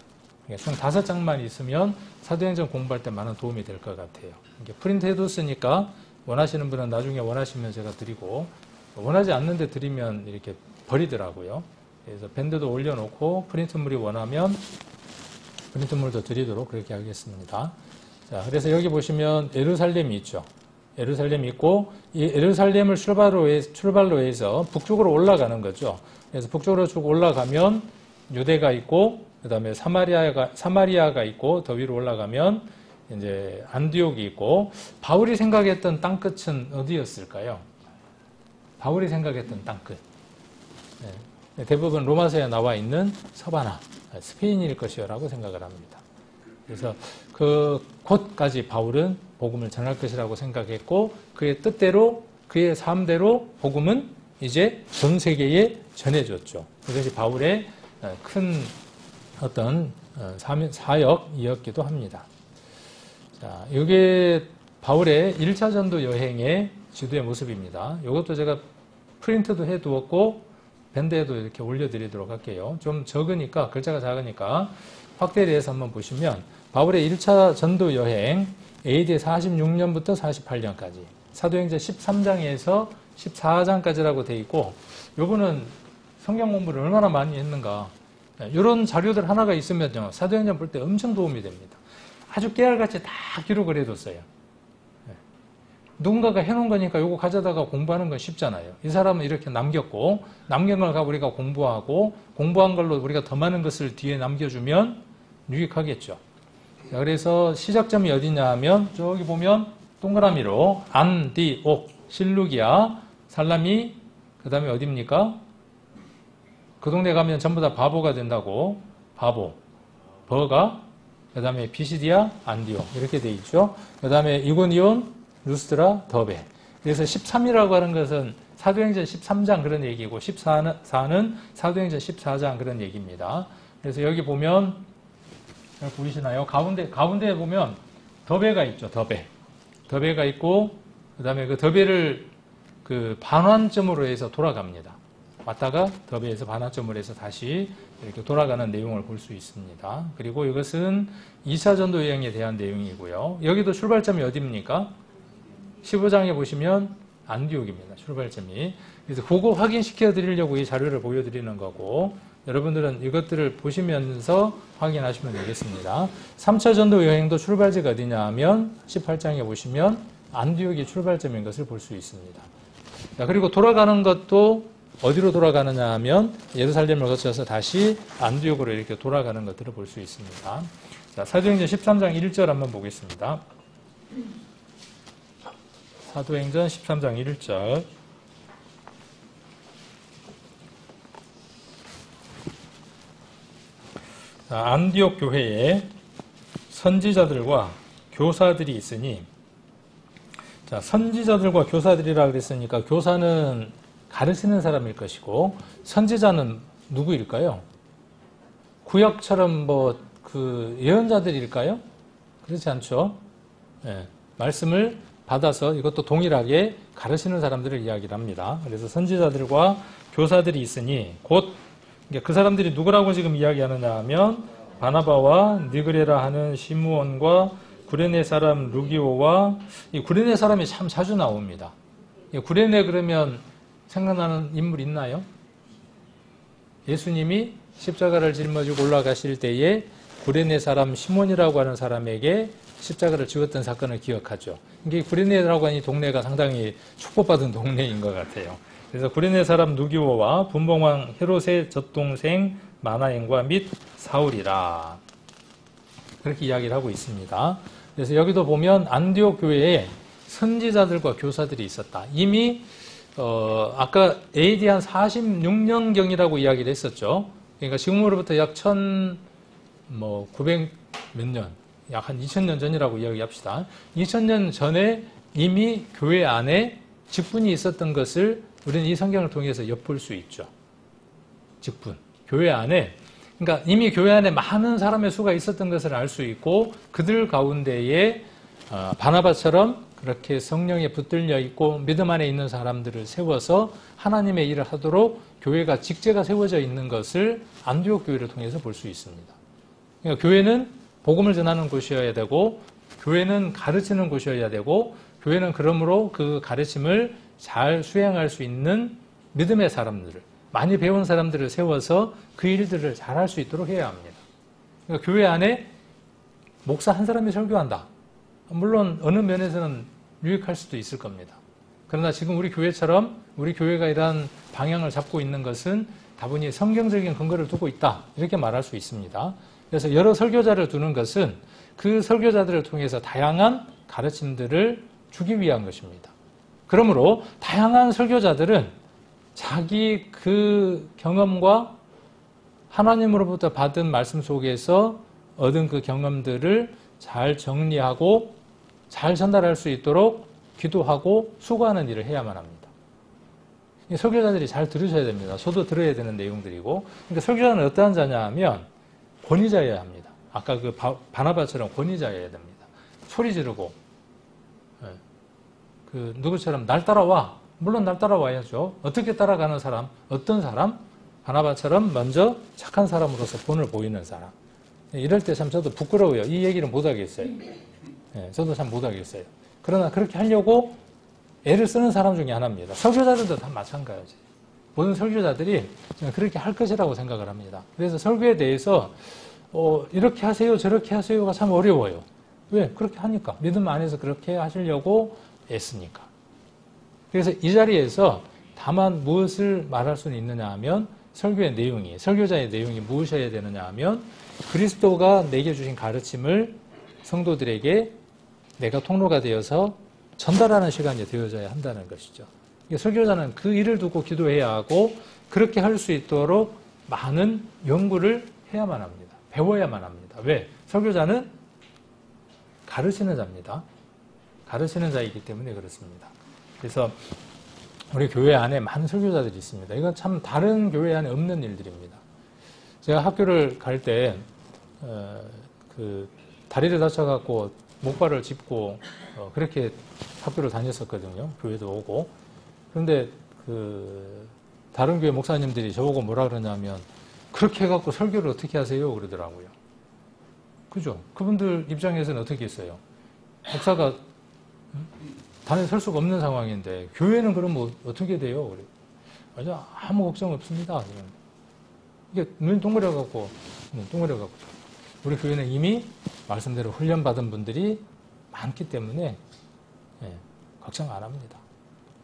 총 5장만 있으면 사도행전 공부할 때 많은 도움이 될 것 같아요. 이게 프린트 해뒀으니까 원하시는 분은 나중에 원하시면 제가 드리고, 원하지 않는데 드리면 이렇게 버리더라고요. 그래서 밴드도 올려놓고 프린트물이 원하면 프린트물도 드리도록 그렇게 하겠습니다. 자, 그래서 여기 보시면 예루살렘이 있죠. 예루살렘이 있고 이 예루살렘을 출발로 해서 북쪽으로 올라가는 거죠. 그래서 북쪽으로 쭉 올라가면 유대가 있고 그 다음에 사마리아가 있고 더 위로 올라가면 이제 안디옥이 있고 바울이 생각했던 땅끝은 어디였을까요? 바울이 생각했던 땅끝. 네. 대부분 로마서에 나와 있는 서바나, 스페인일 것이라고 생각을 합니다. 그래서 그 곳까지 바울은 복음을 전할 것이라고 생각했고 그의 뜻대로 그의 삶대로 복음은 이제 전 세계에 전해졌죠. 그것이 바울의 큰 어떤 사역이었기도 합니다. 자, 이게 바울의 1차 전도 여행의 지도의 모습입니다. 이것도 제가 프린트도 해두었고 밴드에도 이렇게 올려드리도록 할게요. 좀 적으니까 글자가 작으니까 확대를 해서 한번 보시면 바울의 1차 전도 여행 AD 46년부터 48년까지 사도행전 13장에서 14장까지라고 되어 있고 요거는 성경 공부를 얼마나 많이 했는가 이런 자료들 하나가 있으면요 사도행전 볼 때 엄청 도움이 됩니다. 아주 깨알같이 다 기록을 해뒀어요. 누군가가 해놓은 거니까 요거 가져다가 공부하는 건 쉽잖아요. 이 사람은 이렇게 남겼고 남긴 걸 우리가 공부하고 공부한 걸로 우리가 더 많은 것을 뒤에 남겨주면 유익하겠죠. 자, 그래서 시작점이 어디냐 하면 저기 보면 동그라미로 안디옥, 실루기아, 살라미, 그 다음에 어디입니까? 그 동네 가면 전부 다 바보가 된다고 바보, 버가, 그 다음에 비시디아, 안디옥 이렇게 돼 있죠. 그 다음에 이고니온, 루스드라, 더베. 그래서 13이라고 하는 것은 사도행전 13장 그런 얘기고 14는 사도행전 14장 그런 얘기입니다. 그래서 여기 보면 잘 보이시나요? 가운데 보면 더베가 있죠. 더베가 있고 그 다음에 그 더베를 그 반환점으로 해서 돌아갑니다. 왔다가 더베에서 반환점을 해서 다시 이렇게 돌아가는 내용을 볼 수 있습니다. 그리고 이것은 2차 전도 여행에 대한 내용이고요. 여기도 출발점이 어디입니까? 15장에 보시면 안디옥입니다. 출발점이. 그래서 그거 확인시켜 드리려고 이 자료를 보여드리는 거고, 여러분들은 이것들을 보시면서 확인하시면 되겠습니다. 3차 전도 여행도 출발지가 어디냐 하면 18장에 보시면 안디옥이 출발점인 것을 볼 수 있습니다. 자, 그리고 돌아가는 것도 어디로 돌아가느냐 하면 예루살렘을 거쳐서 다시 안디옥으로 이렇게 돌아가는 것들을 볼 수 있습니다. 자, 사도행전 13장 1절 한번 보겠습니다. 사도행전 13장 1절. 안디옥 교회에 선지자들과 교사들이 있으니, 자, 선지자들과 교사들이라 그랬으니까 교사는 가르치는 사람일 것이고 선지자는 누구일까요? 구약처럼 예언자들일까요? 그렇지 않죠? 네, 말씀을 받아서 이것도 동일하게 가르치는 사람들을 이야기를 합니다. 그래서 선지자들과 교사들이 있으니 곧 그 사람들이 누구라고 지금 이야기하느냐 하면 바나바와 니그레라 하는 시므온과 구레네 사람 루기오와, 이 구레네 사람이 참 자주 나옵니다. 구레네 그러면 생각나는 인물 있나요? 예수님이 십자가를 짊어지고 올라가실 때에 구레네 사람 시몬이라고 하는 사람에게 십자가를 지웠던 사건을 기억하죠. 이게 구레네라고 하는 이 동네가 상당히 축복받은 동네인 것 같아요. 그래서 구레네 사람 누기오와 분봉왕 헤롯의 젖동생 마나엔과 및 사울이라, 그렇게 이야기를 하고 있습니다. 그래서 여기도 보면 안디옥 교회에 선지자들과 교사들이 있었다. 이미 아까 AD 한 46년경이라고 이야기를 했었죠. 그러니까 지금으로부터 약 1900 몇 년, 약 한 2000년 전이라고 이야기합시다. 2000년 전에 이미 교회 안에 직분이 있었던 것을 우리는 이 성경을 통해서 엿볼 수 있죠. 직분. 교회 안에, 그러니까 이미 교회 안에 많은 사람의 수가 있었던 것을 알 수 있고, 그들 가운데에 바나바처럼 그렇게 성령에 붙들려 있고 믿음 안에 있는 사람들을 세워서 하나님의 일을 하도록 교회가 직제가 세워져 있는 것을 안디옥 교회를 통해서 볼 수 있습니다. 그러니까 교회는 복음을 전하는 곳이어야 되고, 교회는 가르치는 곳이어야 되고, 교회는 그러므로 그 가르침을 잘 수행할 수 있는 믿음의 사람들을, 많이 배운 사람들을 세워서 그 일들을 잘 할 수 있도록 해야 합니다. 그러니까 교회 안에 목사 한 사람이 설교한다. 물론 어느 면에서는 유익할 수도 있을 겁니다. 그러나 지금 우리 교회처럼 우리 교회가 이러한 방향을 잡고 있는 것은 다분히 성경적인 근거를 두고 있다, 이렇게 말할 수 있습니다. 그래서 여러 설교자를 두는 것은 그 설교자들을 통해서 다양한 가르침들을 주기 위한 것입니다. 그러므로 다양한 설교자들은 자기 그 경험과 하나님으로부터 받은 말씀 속에서 얻은 그 경험들을 잘 정리하고 잘 전달할 수 있도록 기도하고 수고하는 일을 해야만 합니다. 설교자들이 잘 들으셔야 됩니다. 저도 들어야 되는 내용들이고, 그러니까 설교자는 어떠한 자냐 하면 권위자여야 합니다. 아까 그 바나바처럼 권위자여야 됩니다. 소리 지르고, 그 누구처럼 날 따라와. 물론 날 따라와야죠. 어떻게 따라가는 사람? 어떤 사람? 바나바처럼 먼저 착한 사람으로서 본을 보이는 사람. 이럴 때 참 저도 부끄러워요. 이 얘기를 못 하겠어요. 저도 참 못 하겠어요. 그러나 그렇게 하려고 애를 쓰는 사람 중에 하나입니다. 설교자들도 다 마찬가지. 모든 설교자들이 그렇게 할 것이라고 생각을 합니다. 그래서 설교에 대해서 이렇게 하세요, 저렇게 하세요가 참 어려워요. 왜? 그렇게 하니까. 믿음 안에서 그렇게 하시려고 애쓰니까. 그래서 이 자리에서 다만 무엇을 말할 수는 있느냐 하면 설교의 내용이, 설교자의 내용이 무엇이어야 되느냐 하면 그리스도가 내게 주신 가르침을 성도들에게 내가 통로가 되어서 전달하는 시간이 되어져야 한다는 것이죠. 설교자는 그 일을 두고 기도해야 하고 그렇게 할 수 있도록 많은 연구를 해야만 합니다. 배워야만 합니다. 왜? 설교자는 가르치는 자입니다. 가르치는 자이기 때문에 그렇습니다. 그래서 우리 교회 안에 많은 설교자들이 있습니다. 이건 참 다른 교회 안에 없는 일들입니다. 제가 학교를 갈 때 다리를 다쳐갖고 목발을 짚고 그렇게 학교를 다녔었거든요. 교회도 오고. 그런데 다른 교회 목사님들이 저보고 뭐라 그러냐면 그렇게 해갖고 설교를 어떻게 하세요? 그러더라고요. 그죠? 그분들 입장에서는 어떻게 했어요? 목사가 단에 설 수가 없는 상황인데 교회는 그럼 뭐 어떻게 돼요? 그래. 맞아, 아무 걱정 없습니다. 이게 눈 동그려갖고 우리 교회는 이미 말씀대로 훈련받은 분들이 많기 때문에 걱정 안 합니다.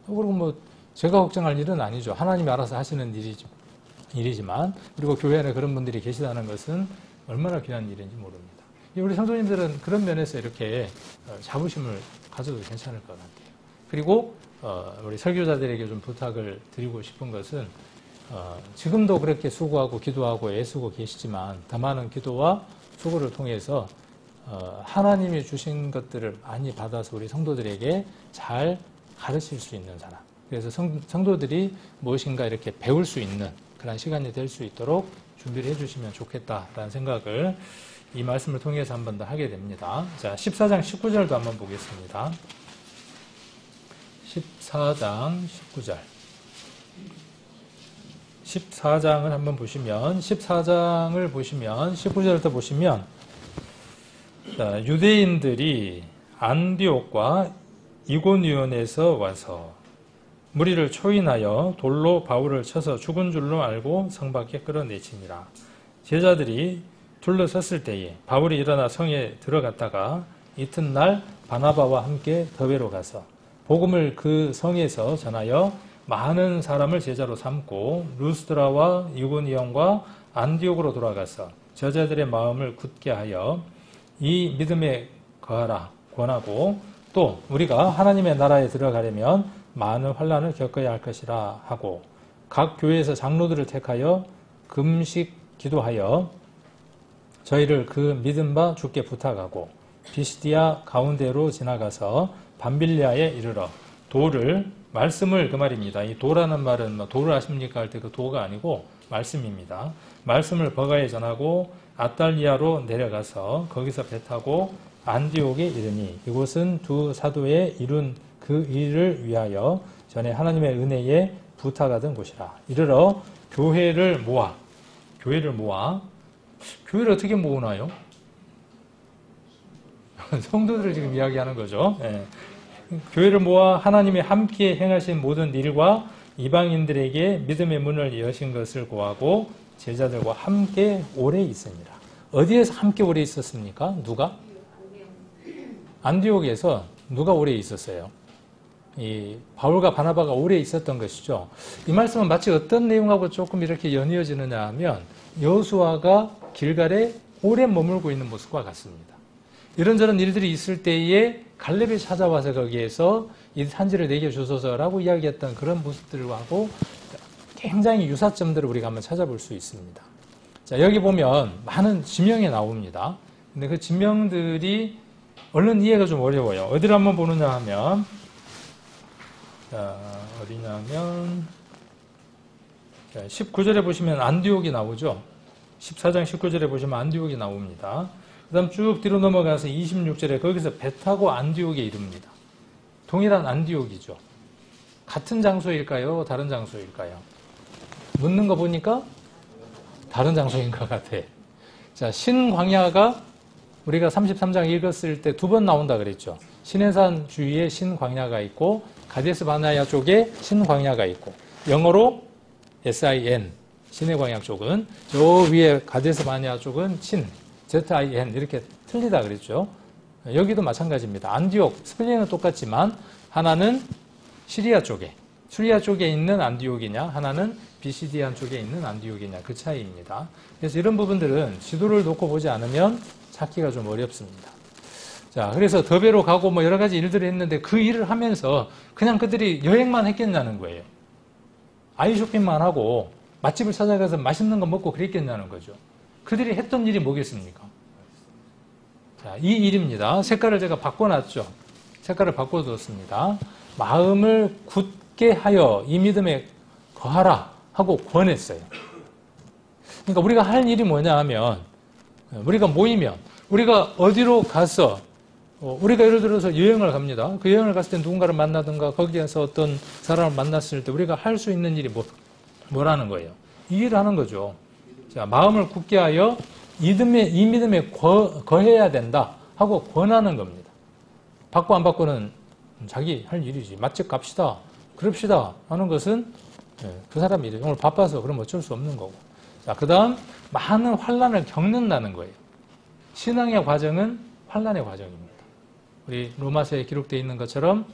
그리고 뭐 제가 걱정할 일은 아니죠. 하나님이 알아서 하시는 일이지만 그리고 교회 안에 그런 분들이 계시다는 것은 얼마나 귀한 일인지 모릅니다. 우리 성도님들은 그런 면에서 이렇게 자부심을 가져도 괜찮을 것 같아요. 그리고 우리 설교자들에게 좀 부탁을 드리고 싶은 것은 지금도 그렇게 수고하고 기도하고 애쓰고 계시지만 더 많은 기도와 수고를 통해서 하나님이 주신 것들을 많이 받아서 우리 성도들에게 잘 가르칠 수 있는 사람. 그래서 성도들이 무엇인가 이렇게 배울 수 있는 그런 시간이 될 수 있도록 준비를 해주시면 좋겠다라는 생각을 이 말씀을 통해서 한 번 더 하게 됩니다. 자, 14장 19절도 한번 보겠습니다. 14장 19절. 14장을 한번 보시면 14장을 보시면 19절부터 보시면 유대인들이 안디옥과 이고니온에서 와서 무리를 초인하여 돌로 바울을 쳐서 죽은 줄로 알고 성 밖에 끌어내치니라. 제자들이 둘러섰을 때에 바울이 일어나 성에 들어갔다가 이튿날 바나바와 함께 더베로 가서 복음을 그 성에서 전하여 많은 사람을 제자로 삼고 루스드라와 이고니온과 안디옥으로 돌아가서 저자들의 마음을 굳게 하여 이 믿음에 거하라 권하고 또 우리가 하나님의 나라에 들어가려면 많은 환난을 겪어야 할 것이라 하고 각 교회에서 장로들을 택하여 금식 기도하여 저희를 그 믿음 바 주께 부탁하고 비시디아 가운데로 지나가서 밤빌리아에 이르러 도를 말씀을 그 말입니다. 이 도라는 말은 뭐 도를 아십니까 할 때 그 도가 아니고 말씀입니다. 말씀을 버가에 전하고 아달리아로 내려가서 거기서 배 타고 안디옥에 이르니 이곳은 두 사도의 이룬 그 일을 위하여 전에 하나님의 은혜에 부탁하던 곳이라. 이르러 교회를 모아 교회를 어떻게 모으나요? 성도들을 지금 이야기하는 거죠. 네. 교회를 모아 하나님이 함께 행하신 모든 일과 이방인들에게 믿음의 문을 여신 것을 고하고 제자들과 함께 오래 있으니라. 어디에서 함께 오래 있었습니까? 누가? 안디옥에서 누가 오래 있었어요? 이 바울과 바나바가 오래 있었던 것이죠. 이 말씀은 마치 어떤 내용하고 조금 이렇게 연이어지느냐 하면 여호수아가 길갈에 오래 머물고 있는 모습과 같습니다. 이런저런 일들이 있을 때에 갈렙이 찾아와서 거기에서 이 산지를 내게 주소서라고 이야기했던 그런 모습들하고 굉장히 유사점들을 우리가 한번 찾아볼 수 있습니다. 자, 여기 보면 많은 지명이 나옵니다. 근데 그 지명들이 얼른 이해가 좀 어려워요. 어디를 한번 보느냐 하면 어디냐면 19절에 보시면 안디옥이 나오죠. 14장 19절에 보시면 안디옥이 나옵니다. 그 다음 쭉 뒤로 넘어가서 26절에 거기서 배 타고 안디옥에 이릅니다. 동일한 안디옥이죠. 같은 장소일까요? 다른 장소일까요? 묻는 거 보니까 다른 장소인 것 같아. 자, 신광야가 우리가 33장 읽었을 때 두 번 나온다 그랬죠. 시내산 주위에 신광야가 있고 가데스 바네아 쪽에 신광야가 있고 영어로 SIN 시내광야 쪽은 저 위에 가데스 바네아 쪽은 신 ZIN 이렇게 틀리다 그랬죠. 여기도 마찬가지입니다. 안디옥 스펠링은 똑같지만 하나는 시리아 쪽에 있는 안디옥이냐 하나는 비시디안 쪽에 있는 안디옥이냐 그 차이입니다. 그래서 이런 부분들은 지도를 놓고 보지 않으면 찾기가 좀 어렵습니다. 자, 그래서 더베로 가고 뭐 여러 가지 일들을 했는데 그 일을 하면서 그냥 그들이 여행만 했겠냐는 거예요. 아이 쇼핑만 하고 맛집을 찾아가서 맛있는 거 먹고 그랬겠냐는 거죠. 그들이 했던 일이 뭐겠습니까? 자, 이 일입니다. 색깔을 제가 바꿔놨죠. 색깔을 바꿔뒀습니다. 마음을 굳게 하여 이 믿음에 거하라 하고 권했어요. 그러니까 우리가 할 일이 뭐냐 하면 우리가 모이면 우리가 어디로 가서 우리가 예를 들어서 여행을 갑니다. 그 여행을 갔을 때 누군가를 만나든가 거기에서 어떤 사람을 만났을 때 우리가 할 수 있는 일이 뭐라는 거예요? 이 일을 하는 거죠. 자, 마음을 굳게 하여 이 믿음에 거해야 된다 하고 권하는 겁니다. 받고 안 받고는 자기 할 일이지. 맛집 갑시다. 그럽시다 하는 것은 그 사람 일이에요. 오늘 바빠서 그럼 어쩔 수 없는 거고. 자, 그 다음 많은 환난을 겪는다는 거예요. 신앙의 과정은 환난의 과정입니다. 우리 로마서에 기록되어 있는 것처럼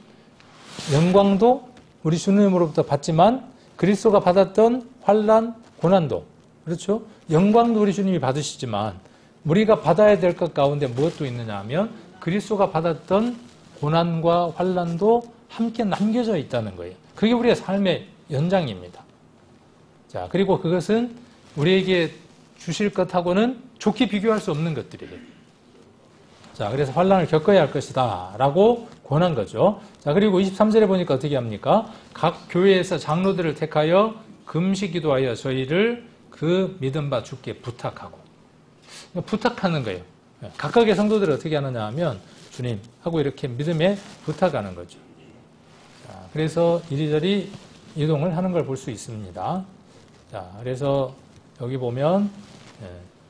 영광도 우리 주님으로부터 받지만 그리스도가 받았던 환난, 고난도 그렇죠? 영광도 우리 주님이 받으시지만 우리가 받아야 될 것 가운데 무엇도 있느냐 하면 그리스도가 받았던 고난과 환난도 함께 남겨져 있다는 거예요. 그게 우리의 삶의 연장입니다. 자, 그리고 그것은 우리에게 주실 것하고는 좋게 비교할 수 없는 것들이에요. 자, 그래서 환난을 겪어야 할 것이다 라고 권한 거죠. 자, 그리고 23절에 보니까 어떻게 합니까? 각 교회에서 장로들을 택하여 금식 기도하여 저희를 그 믿음 바 주께 부탁하고. 부탁하는 거예요. 각각의 성도들을 어떻게 하느냐 하면 주님 하고 이렇게 믿음에 부탁하는 거죠. 자, 그래서 이리저리 이동을 하는 걸 볼 수 있습니다. 자, 그래서 여기 보면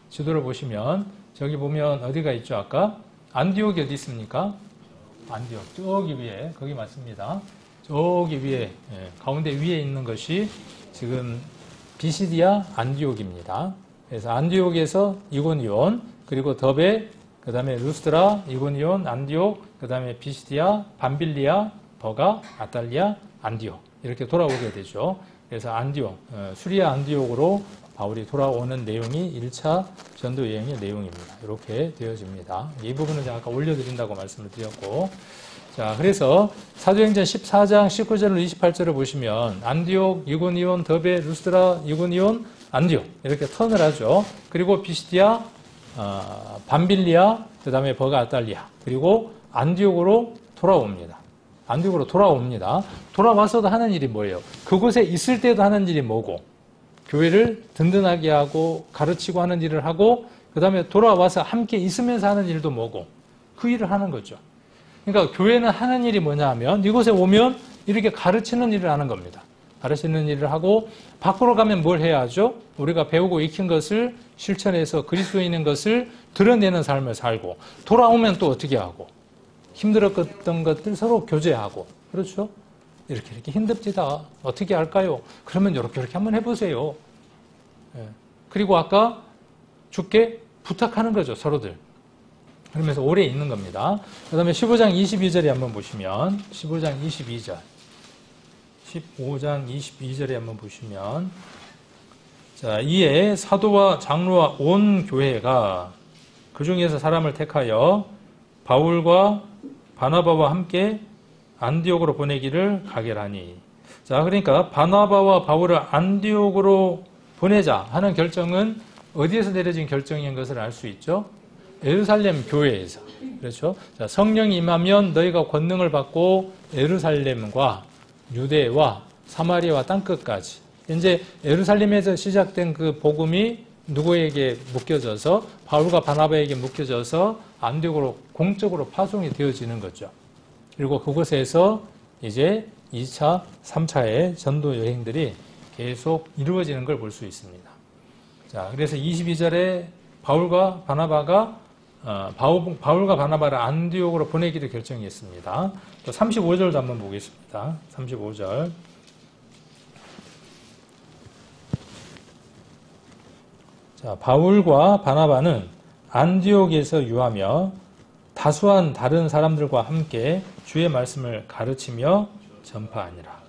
지도를 보시면 저기 보면 어디가 있죠? 아까 안디옥이 어디 있습니까? 안디옥 저기 위에 거기 맞습니다. 저기 위에 가운데 위에 있는 것이 지금 비시디아 안디옥입니다. 그래서 안디옥에서 이고니온 그리고 더베 그 다음에 루스드라 이고니온 안디옥 그 다음에 비시디아 밤빌리아 버가 아탈리아 안디옥 이렇게 돌아오게 되죠. 그래서 안디옥 수리아 안디옥으로 바울이 돌아오는 내용이 1차 전도 여행의 내용입니다. 이렇게 되어집니다. 이 부분은 제가 아까 올려드린다고 말씀을 드렸고, 자, 그래서 사도행전 14장 19절로 28절을 보시면 안디옥, 이고니온, 더베, 루스드라, 이고니온, 안디옥 이렇게 턴을 하죠. 그리고 비시디아, 밤빌리아, 그 다음에 버가 아탈리아, 그리고 안디옥으로 돌아옵니다. 안디옥으로 돌아옵니다. 돌아와서도 하는 일이 뭐예요? 그곳에 있을 때도 하는 일이 뭐고? 교회를 든든하게 하고 가르치고 하는 일을 하고 그 다음에 돌아와서 함께 있으면서 하는 일도 뭐고? 그 일을 하는 거죠. 그러니까 교회는 하는 일이 뭐냐 하면 이곳에 오면 이렇게 가르치는 일을 하는 겁니다. 가르치는 일을 하고 밖으로 가면 뭘 해야 하죠? 우리가 배우고 익힌 것을 실천해서 그리스도인인 것을 드러내는 삶을 살고 돌아오면 또 어떻게 하고 힘들었던 것들 서로 교제하고 그렇죠? 이렇게 힘듭니다. 어떻게 할까요? 그러면 이렇게 한번 해보세요. 그리고 아까 주께 부탁하는 거죠. 서로들. 그러면서 오래 있는 겁니다. 그 다음에 15장 22절에 한번 보시면 15장 22절 15장 22절에 한번 보시면 자, 이에 사도와 장로와 온 교회가 그 중에서 사람을 택하여 바울과 바나바와 함께 안디옥으로 보내기를 가결하니. 자, 그러니까 바나바와 바울을 안디옥으로 보내자 하는 결정은 어디에서 내려진 결정인 것을 알 수 있죠? 예루살렘 교회에서. 그렇죠? 자, 성령이 임하면 너희가 권능을 받고 예루살렘과 유대와 사마리아와 땅끝까지. 이제 예루살렘에서 시작된 그 복음이 누구에게 묶여져서 바울과 바나바에게 묶여져서 안디옥으로 공적으로 파송이 되어지는 거죠. 그리고 그곳에서 이제 2차, 3차의 전도 여행들이 계속 이루어지는 걸 볼 수 있습니다. 자, 그래서 22절에 바울과 바나바를 안디옥으로 보내기로 결정했습니다. 또 35절도 한번 보겠습니다. 35절. 자, 바울과 바나바는 안디옥에서 유하며 다수한 다른 사람들과 함께 주의 말씀을 가르치며 전파하니라.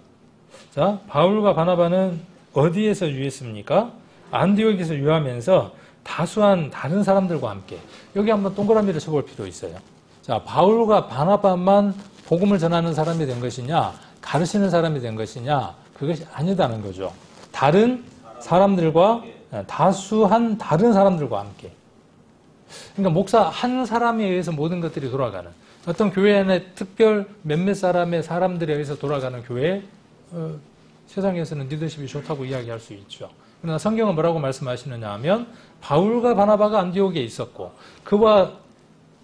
자, 바울과 바나바는 어디에서 유했습니까? 안디옥에서 유하면서 다수한 다른 사람들과 함께. 여기 한번 동그라미를 쳐볼 필요 있어요. 자, 바울과 바나바만 복음을 전하는 사람이 된 것이냐, 가르치는 사람이 된 것이냐, 그것이 아니다는 거죠. 다른 사람들과, 다수한 다른 사람들과 함께. 그러니까 목사 한 사람에 의해서 모든 것들이 돌아가는 어떤 교회 안에 특별 몇몇 사람들에 의해서 돌아가는 교회, 세상에서는 리더십이 좋다고 이야기할 수 있죠. 그러나 성경은 뭐라고 말씀하시느냐 하면 바울과 바나바가 안디옥에 있었고 그와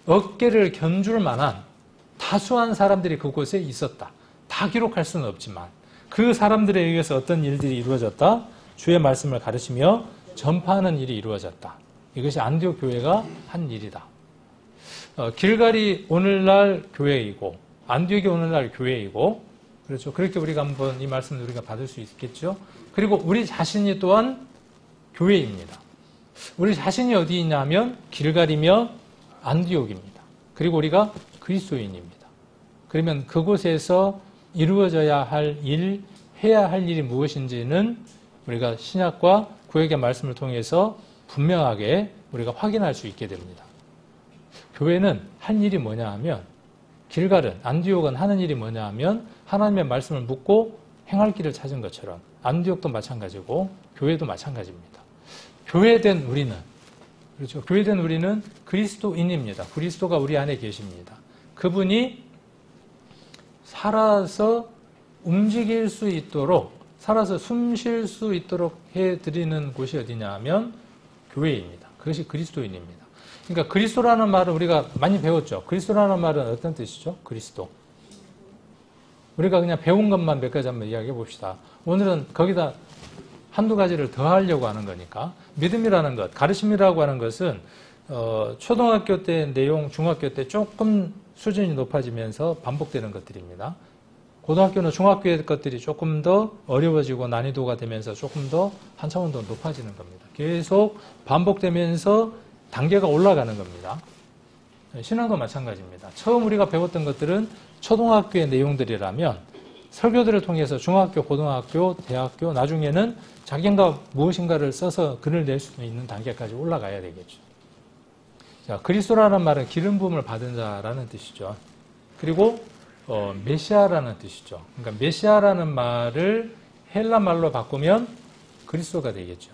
어깨를 견줄 만한 다수한 사람들이 그곳에 있었다. 다 기록할 수는 없지만 그 사람들에 의해서 어떤 일들이 이루어졌다? 주의 말씀을 가르치며 전파하는 일이 이루어졌다. 이것이 안디옥 교회가 한 일이다. 길갈이 오늘날 교회이고 안디옥이 오늘날 교회이고 그렇죠. 그렇게 우리가 한번 이 말씀을 우리가 받을 수 있겠죠. 그리고 우리 자신이 또한 교회입니다. 우리 자신이 어디 있냐면 길갈이며 안디옥입니다. 그리고 우리가 그리스도인입니다. 그러면 그곳에서 이루어져야 할 일, 해야 할 일이 무엇인지는 우리가 신약과 구약의 말씀을 통해서 분명하게 우리가 확인할 수 있게 됩니다. 교회는 할 일이 뭐냐 하면 길갈은 안디옥은 하는 일이 뭐냐 하면 하나님의 말씀을 묻고 행할 길을 찾은 것처럼 안디옥도 마찬가지고 교회도 마찬가지입니다. 교회된 우리는 그렇죠. 교회된 우리는 그리스도인입니다. 그리스도가 우리 안에 계십니다. 그분이 살아서 움직일 수 있도록 살아서 숨 쉴 수 있도록 해드리는 곳이 어디냐 하면 교회입니다. 그것이 그리스도인입니다. 그러니까 그리스도라는 말은 우리가 많이 배웠죠. 그리스도라는 말은 어떤 뜻이죠? 그리스도. 우리가 그냥 배운 것만 몇 가지 한번 이야기해 봅시다. 오늘은 거기다 한두 가지를 더 하려고 하는 거니까. 믿음이라는 것, 가르침이라고 하는 것은 초등학교 때 내용, 중학교 때 조금 수준이 높아지면서 반복되는 것들입니다. 고등학교는 중학교의 것들이 조금 더 어려워지고 난이도가 되면서 조금 더 한 차원 더 높아지는 겁니다. 계속 반복되면서 단계가 올라가는 겁니다. 신앙도 마찬가지입니다. 처음 우리가 배웠던 것들은 초등학교의 내용들이라면 설교들을 통해서 중학교, 고등학교, 대학교, 나중에는 자기가 무엇인가를 써서 글을 낼 수 있는 단계까지 올라가야 되겠죠. 자, 그리스도라는 말은 기름 부음을 받은 자라는 뜻이죠. 그리고 메시아라는 뜻이죠. 그러니까 메시아라는 말을 헬라 말로 바꾸면 그리스도가 되겠죠.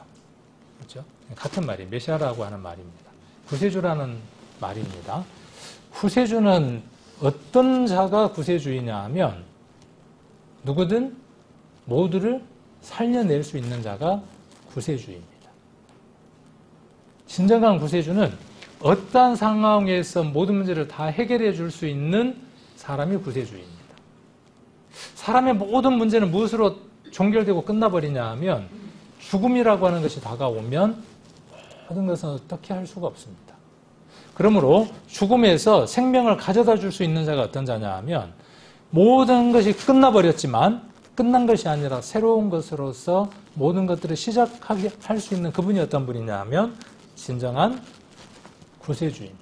그렇죠? 같은 말이 메시아라고 하는 말입니다. 구세주라는 말입니다. 구세주는 어떤 자가 구세주이냐 하면 누구든 모두를 살려낼 수 있는 자가 구세주입니다. 진정한 구세주는 어떠한 상황에서 모든 문제를 다 해결해 줄 수 있는 사람이 구세주입니다. 사람의 모든 문제는 무엇으로 종결되고 끝나버리냐 하면 죽음이라고 하는 것이 다가오면 모든 것은 어떻게 할 수가 없습니다. 그러므로 죽음에서 생명을 가져다 줄 수 있는 자가 어떤 자냐 하면 모든 것이 끝나버렸지만 끝난 것이 아니라 새로운 것으로서 모든 것들을 시작하게 할 수 있는 그분이 어떤 분이냐 하면 진정한 구세주입니다.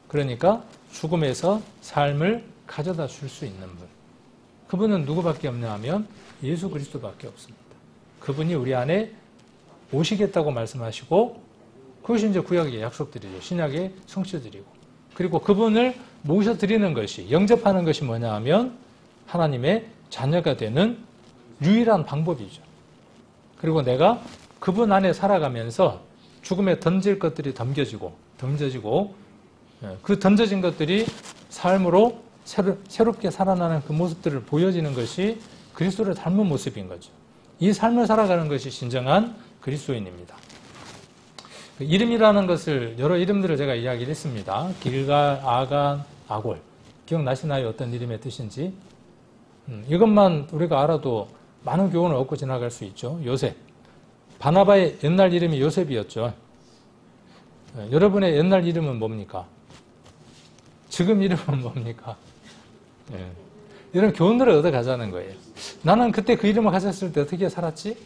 그러니까 죽음에서 삶을 가져다 줄 수 있는 분. 그분은 누구밖에 없냐 하면 예수 그리스도밖에 없습니다. 그분이 우리 안에 오시겠다고 말씀하시고 그것이 이제 구약의 약속들이죠. 신약의 성취들이고. 그리고 그분을 모셔드리는 것이 영접하는 것이 뭐냐 하면 하나님의 자녀가 되는 유일한 방법이죠. 그리고 내가 그분 안에 살아가면서 죽음에 던질 것들이 던져지고 그 던져진 것들이 삶으로 새롭게 살아나는 그 모습들을 보여지는 것이 그리스도를 닮은 모습인 거죠. 이 삶을 살아가는 것이 진정한 그리스도인입니다. 이름이라는 것을 여러 이름들을 제가 이야기를 했습니다. 길갈, 아간, 아골. 기억나시나요? 어떤 이름의 뜻인지? 이것만 우리가 알아도 많은 교훈을 얻고 지나갈 수 있죠. 요셉. 바나바의 옛날 이름이 요셉이었죠. 여러분의 옛날 이름은 뭡니까? 지금 이름은 뭡니까? 이런 교훈들을 얻어가자는 거예요. 나는 그때 그 이름을 가졌을 때 어떻게 살았지?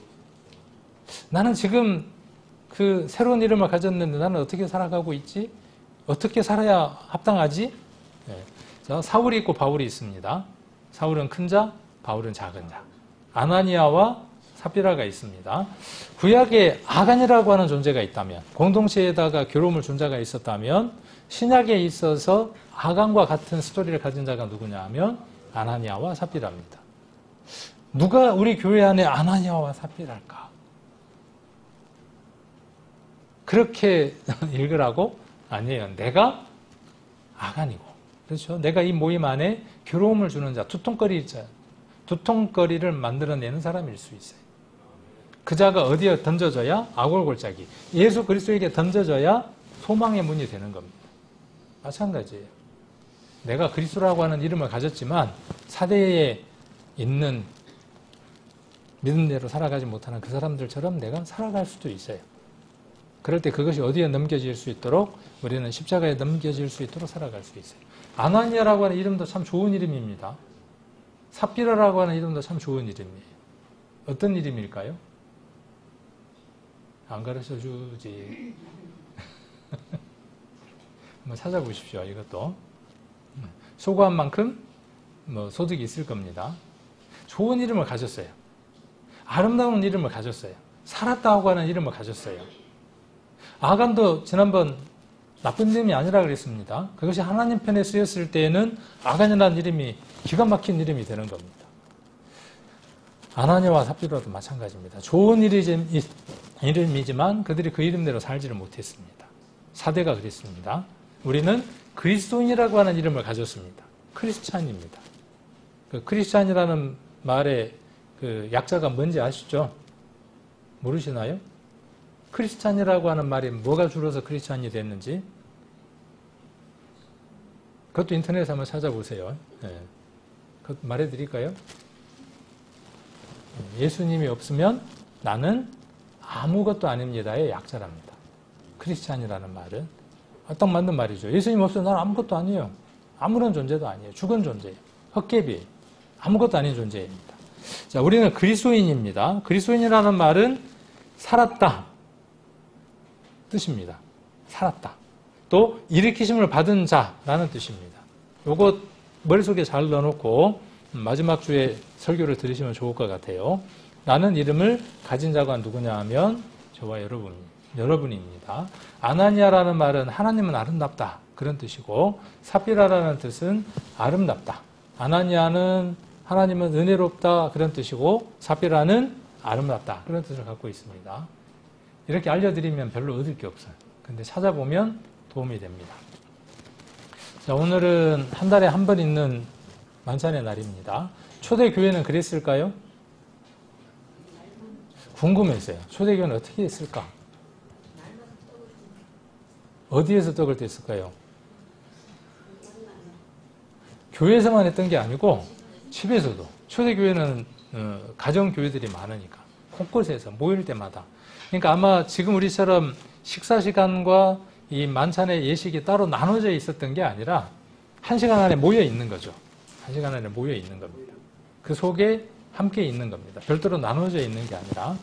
나는 지금 그 새로운 이름을 가졌는데 나는 어떻게 살아가고 있지? 어떻게 살아야 합당하지? 자, 사울이 있고 바울이 있습니다. 사울은 큰 자, 바울은 작은 자. 아나니아와 삽비라가 있습니다. 구약에 아간이라고 하는 존재가 있다면, 공동체에다가 괴로움을 준 자가 있었다면 신약에 있어서 아간과 같은 스토리를 가진 자가 누구냐 하면 아나니아와 삽비라입니다. 누가 우리 교회 안에 아나니아와 삽비라일까? 그렇게 읽으라고? 아니에요. 내가 아간이고, 그렇죠? 내가 이 모임 안에 괴로움을 주는 자, 두통거리를 만들어내는 사람일 수 있어요. 그 자가 어디에 던져져야? 아골골짜기. 예수 그리스도에게 던져져야 소망의 문이 되는 겁니다. 마찬가지예요. 내가 그리스도라고 하는 이름을 가졌지만 사대에 있는 믿음대로 살아가지 못하는 그 사람들처럼 내가 살아갈 수도 있어요. 그럴 때 그것이 어디에 넘겨질 수 있도록 우리는 십자가에 넘겨질 수 있도록 살아갈 수 있어요. 아나니아라고 하는 이름도 참 좋은 이름입니다. 삽비라라고 하는 이름도 참 좋은 이름이에요. 어떤 이름일까요? 안 가르쳐 주지. 한번 찾아보십시오. 이것도. 소고한 만큼 소득이 있을 겁니다. 좋은 이름을 가졌어요. 아름다운 이름을 가졌어요. 살았다고 하는 이름을 가졌어요. 아간도 지난번 나쁜 이름이 아니라 그랬습니다. 그것이 하나님 편에 쓰였을 때에는 아간이라는 이름이 기가 막힌 이름이 되는 겁니다. 아나니아와 삽비라도 마찬가지입니다. 좋은 이름이지만 그들이 그 이름대로 살지를 못했습니다. 사대가 그랬습니다. 우리는 그리스도인이라고 하는 이름을 가졌습니다. 크리스찬입니다. 그 크리스찬이라는 말의 그 약자가 뭔지 아시죠? 모르시나요? 크리스찬이라고 하는 말이 뭐가 줄어서 크리스찬이 됐는지 그것도 인터넷에 한번 찾아보세요. 네. 그것 말해드릴까요? 예수님이 없으면 나는 아무것도 아닙니다의 약자랍니다. 크리스찬이라는 말은 딱 맞는 말이죠. 예수님 없으면 나는 아무것도 아니에요. 아무런 존재도 아니에요. 죽은 존재예요. 헛개비 아무것도 아닌 존재입니다. 자, 우리는 그리스도인입니다. 그리스도인이라는 말은 살았다 뜻입니다. 살았다. 또 일으키심을 받은 자라는 뜻입니다. 요거 머릿속에 잘 넣어놓고 마지막 주에 설교를 들으시면 좋을 것 같아요. 나는 이름을 가진 자가 누구냐 하면 저와 여러분입니다. 아나니아라는 말은 하나님은 아름답다 그런 뜻이고 삽비라라는 뜻은 아름답다. 아나니아는 하나님은 은혜롭다 그런 뜻이고 삽비라는 아름답다 그런 뜻을 갖고 있습니다. 이렇게 알려드리면 별로 얻을 게 없어요. 근데 찾아보면 도움이 됩니다. 자, 오늘은 한 달에 한 번 있는 만찬의 날입니다. 초대교회는 그랬을까요? 궁금했어요. 초대교회는 어떻게 했을까? 어디에서 떡을 뗐을까요? 교회에서만 했던 게 아니고 집에서도. 초대교회는 가정교회들이 많으니까 곳곳에서 모일 때마다. 그러니까 아마 지금 우리처럼 식사 시간과 이 만찬의 예식이 따로 나눠져 있었던 게 아니라 1시간 안에 모여 있는 거죠. 1시간 안에 모여 있는 겁니다. 그 속에 함께 있는 겁니다. 별도로 나눠져 있는 게 아니라.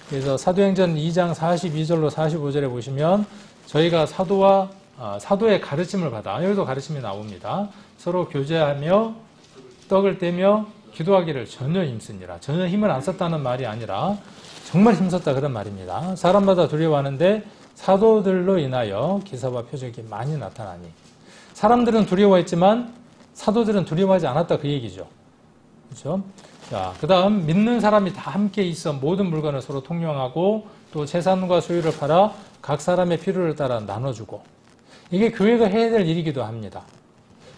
그래서 사도행전 2장 42절로 45절에 보시면 저희가 사도의 가르침을 받아, 여기도 가르침이 나옵니다. 서로 교제하며 떡을 떼며 기도하기를 전혀 힘쓰니라. 전혀 힘을 안 썼다는 말이 아니라 정말 힘썼다 그런 말입니다. 사람마다 두려워하는데 사도들로 인하여 기사와 표적이 많이 나타나니. 사람들은 두려워했지만 사도들은 두려워하지 않았다 그 얘기죠. 그렇죠? 자, 그 다음 믿는 사람이 다 함께 있어 모든 물건을 서로 통용하고 또 재산과 소유를 팔아 각 사람의 필요를 따라 나눠주고. 이게 교회가 해야 될 일이기도 합니다.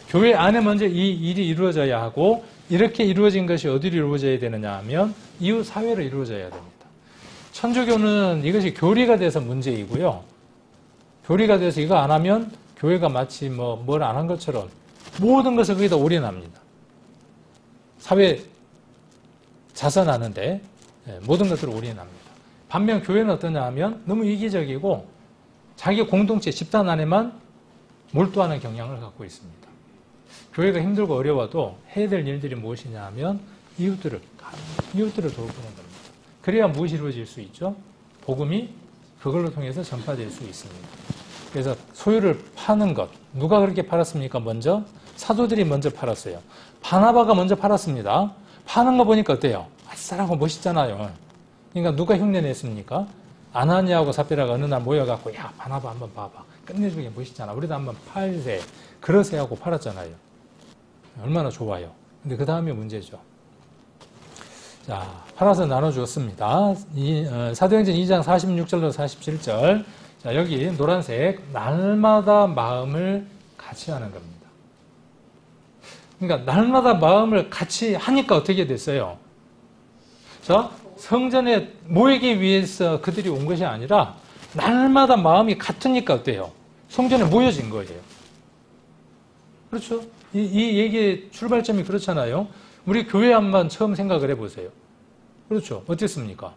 교회 안에 먼저 이 일이 이루어져야 하고 이렇게 이루어진 것이 어디로 이루어져야 되느냐 하면 이웃 사회로 이루어져야 됩니다. 천주교는 이것이 교리가 돼서 문제이고요. 교리가 돼서 이거 안 하면 교회가 마치 뭘 안 한 것처럼 모든 것을 거기다 올인합니다. 사회 자선하는데 모든 것들을 올인합니다. 반면 교회는 어떠냐 하면 너무 이기적이고 자기 공동체 집단 안에만 몰두하는 경향을 갖고 있습니다. 교회가 힘들고 어려워도 해야 될 일들이 무엇이냐 하면 이웃들을 돌보는 겁니다. 그래야 무엇이 이루어질 수 있죠? 복음이 그걸로 통해서 전파될 수 있습니다. 그래서 소유를 파는 것. 누가 그렇게 팔았습니까? 먼저? 사도들이 먼저 팔았어요. 바나바가 먼저 팔았습니다. 파는 거 보니까 어때요? 아싸라고 멋있잖아요. 그러니까 누가 흉내냈습니까? 아나니아하고 삽비라가 어느 날 모여갖고 야 바나바 한번 봐봐. 끝내주게 멋있잖아. 우리도 한번 팔세. 그러세 하고 팔았잖아요. 얼마나 좋아요. 근데 그 다음이 문제죠. 자, 팔아서 나눠주었습니다. 사도행전 2장 46절로 47절. 자, 여기 노란색 날마다 마음을 같이 하는 겁니다. 그러니까 날마다 마음을 같이 하니까 어떻게 됐어요? 자, 성전에 모이기 위해서 그들이 온 것이 아니라 날마다 마음이 같으니까 어때요? 성전에 모여진 거예요. 그렇죠? 이 얘기의 출발점이 그렇잖아요. 우리 교회 한번 처음 생각을 해보세요. 그렇죠. 어땠습니까?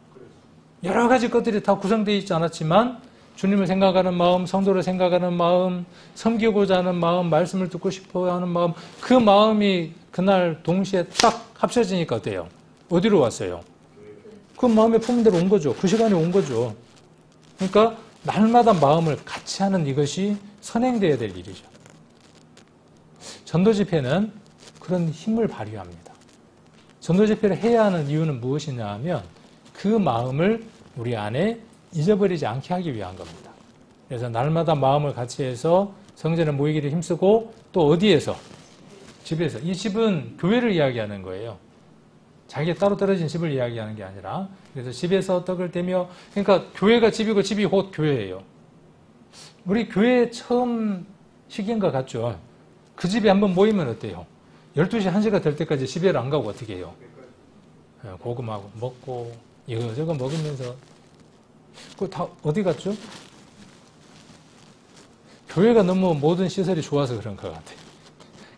여러 가지 것들이 다 구성되어 있지 않았지만 주님을 생각하는 마음, 성도를 생각하는 마음, 섬기고자 하는 마음, 말씀을 듣고 싶어 하는 마음, 그 마음이 그날 동시에 딱 합쳐지니까 어때요? 어디로 왔어요? 그 마음의 품대로 온 거죠. 그 시간에 온 거죠. 그러니까 날마다 마음을 같이 하는 이것이 선행되어야 될 일이죠. 전도 집회는 그런 힘을 발휘합니다. 전도 집회를 해야 하는 이유는 무엇이냐 하면 그 마음을 우리 안에 잊어버리지 않게 하기 위한 겁니다. 그래서 날마다 마음을 같이 해서 성전에 모이기를 힘쓰고 또 어디에서? 집에서. 이 집은 교회를 이야기하는 거예요. 자기가 따로 떨어진 집을 이야기하는 게 아니라 그래서 집에서 떡을 떼며 그러니까 교회가 집이고 집이 곧 교회예요. 우리 교회 처음 시기인 것 같죠? 그 집에 한번 모이면 어때요? 12시, 1시가 될 때까지 집에를 안 가고 어떻게 해요? 고구마하고 먹고 이거저거 먹으면서 그거 다 어디 갔죠? 교회가 너무 모든 시설이 좋아서 그런 것 같아요.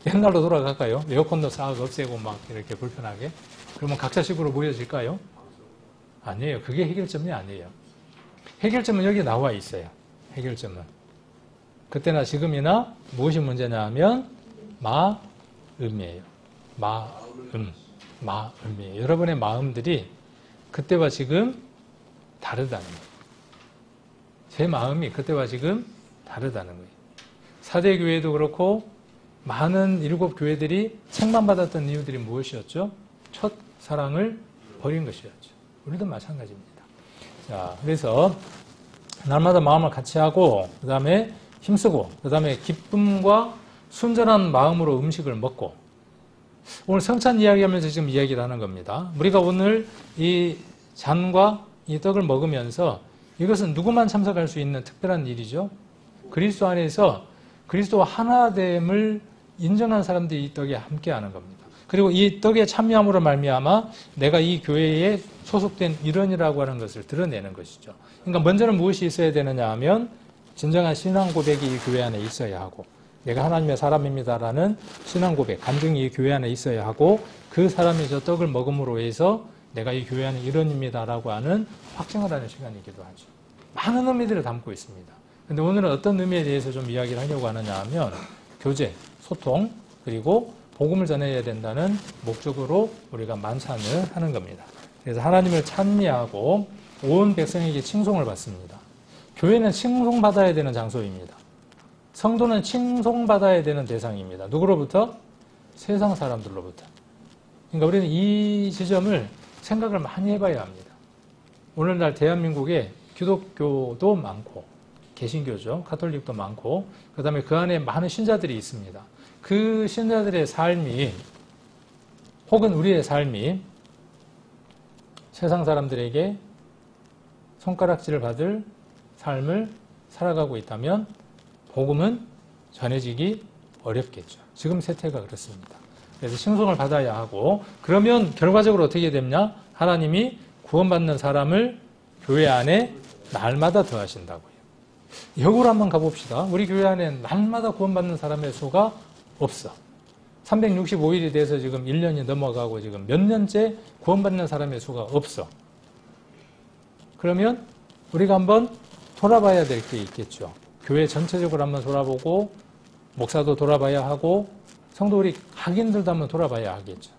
옛날로 돌아갈까요? 에어컨도 싹 없애고 막 이렇게 불편하게 그러면 각자 집으로 모여질까요? 아니에요. 그게 해결점이 아니에요. 해결점은 여기 나와 있어요. 해결점은. 그때나 지금이나 무엇이 문제냐 하면 마음이에요. 마음이에요. 여러분의 마음들이 그때와 지금 다르다는 거예요. 제 마음이 그때와 지금 다르다는 거예요. 사대교회도 그렇고 많은 일곱 교회들이 책망받았던 이유들이 무엇이었죠? 첫 사랑을 버린 것이었죠. 우리도 마찬가지입니다. 자, 그래서 날마다 마음을 같이 하고 그 다음에 힘쓰고 그 다음에 기쁨과 순전한 마음으로 음식을 먹고 오늘 성찬 이야기하면서 지금 이야기를 하는 겁니다. 우리가 오늘 이 잔과 이 떡을 먹으면서 이것은 누구만 참석할 수 있는 특별한 일이죠. 그리스도 안에서 그리스도와 하나됨을 인정한 사람들이 이 떡에 함께하는 겁니다. 그리고 이 떡에 참여함으로 말미암아 내가 이 교회에 소속된 일원이라고 하는 것을 드러내는 것이죠. 그러니까 먼저는 무엇이 있어야 되느냐 하면 진정한 신앙 고백이 이 교회 안에 있어야 하고 내가 하나님의 사람입니다라는 신앙 고백, 간증이 이 교회 안에 있어야 하고 그 사람이 저 떡을 먹음으로 해서 내가 이 교회 안에 일원입니다라고 하는 확증을 하는 시간이기도 하죠. 많은 의미들을 담고 있습니다. 그런데 오늘은 어떤 의미에 대해서 좀 이야기를 하려고 하느냐 하면 교제, 소통, 그리고 복음을 전해야 된다는 목적으로 우리가 만찬을 하는 겁니다. 그래서 하나님을 찬미하고 온 백성에게 칭송을 받습니다. 교회는 칭송받아야 되는 장소입니다. 성도는 칭송받아야 되는 대상입니다. 누구로부터? 세상 사람들로부터. 그러니까 우리는 이 지점을 생각을 많이 해봐야 합니다. 오늘날 대한민국에 기독교도 많고 개신교죠. 가톨릭도 많고 그 다음에 그 안에 많은 신자들이 있습니다. 그 신자들의 삶이 혹은 우리의 삶이 세상 사람들에게 손가락질을 받을 삶을 살아가고 있다면 복음은 전해지기 어렵겠죠. 지금 세태가 그렇습니다. 그래서 칭송을 받아야 하고 그러면 결과적으로 어떻게 되냐? 하나님이 구원받는 사람을 교회 안에 날마다 더하신다고요. 역으로 한번 가봅시다. 우리 교회 안에 날마다 구원받는 사람의 수가 없어. 365일이 돼서 지금 1년이 넘어가고 지금 몇 년째 구원받는 사람의 수가 없어. 그러면 우리가 한번 돌아봐야 될 게 있겠죠. 교회 전체적으로 한번 돌아보고 목사도 돌아봐야 하고 성도 우리 각인들도 한번 돌아봐야 하겠죠.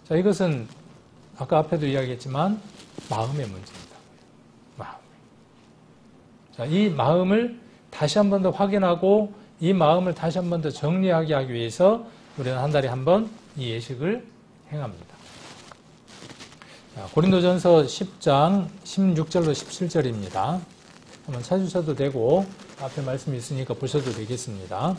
자, 이것은 아까 앞에도 이야기했지만 마음의 문제입니다. 마음. 자, 이 마음을 다시 한 번 더 확인하고 이 마음을 다시 한 번 더 정리하게 하기 위해서 우리는 한 달에 한 번 이 예식을 행합니다. 자, 고린도전서 10장 16절로 17절입니다. 한번 찾으셔도 되고 앞에 말씀이 있으니까 보셔도 되겠습니다.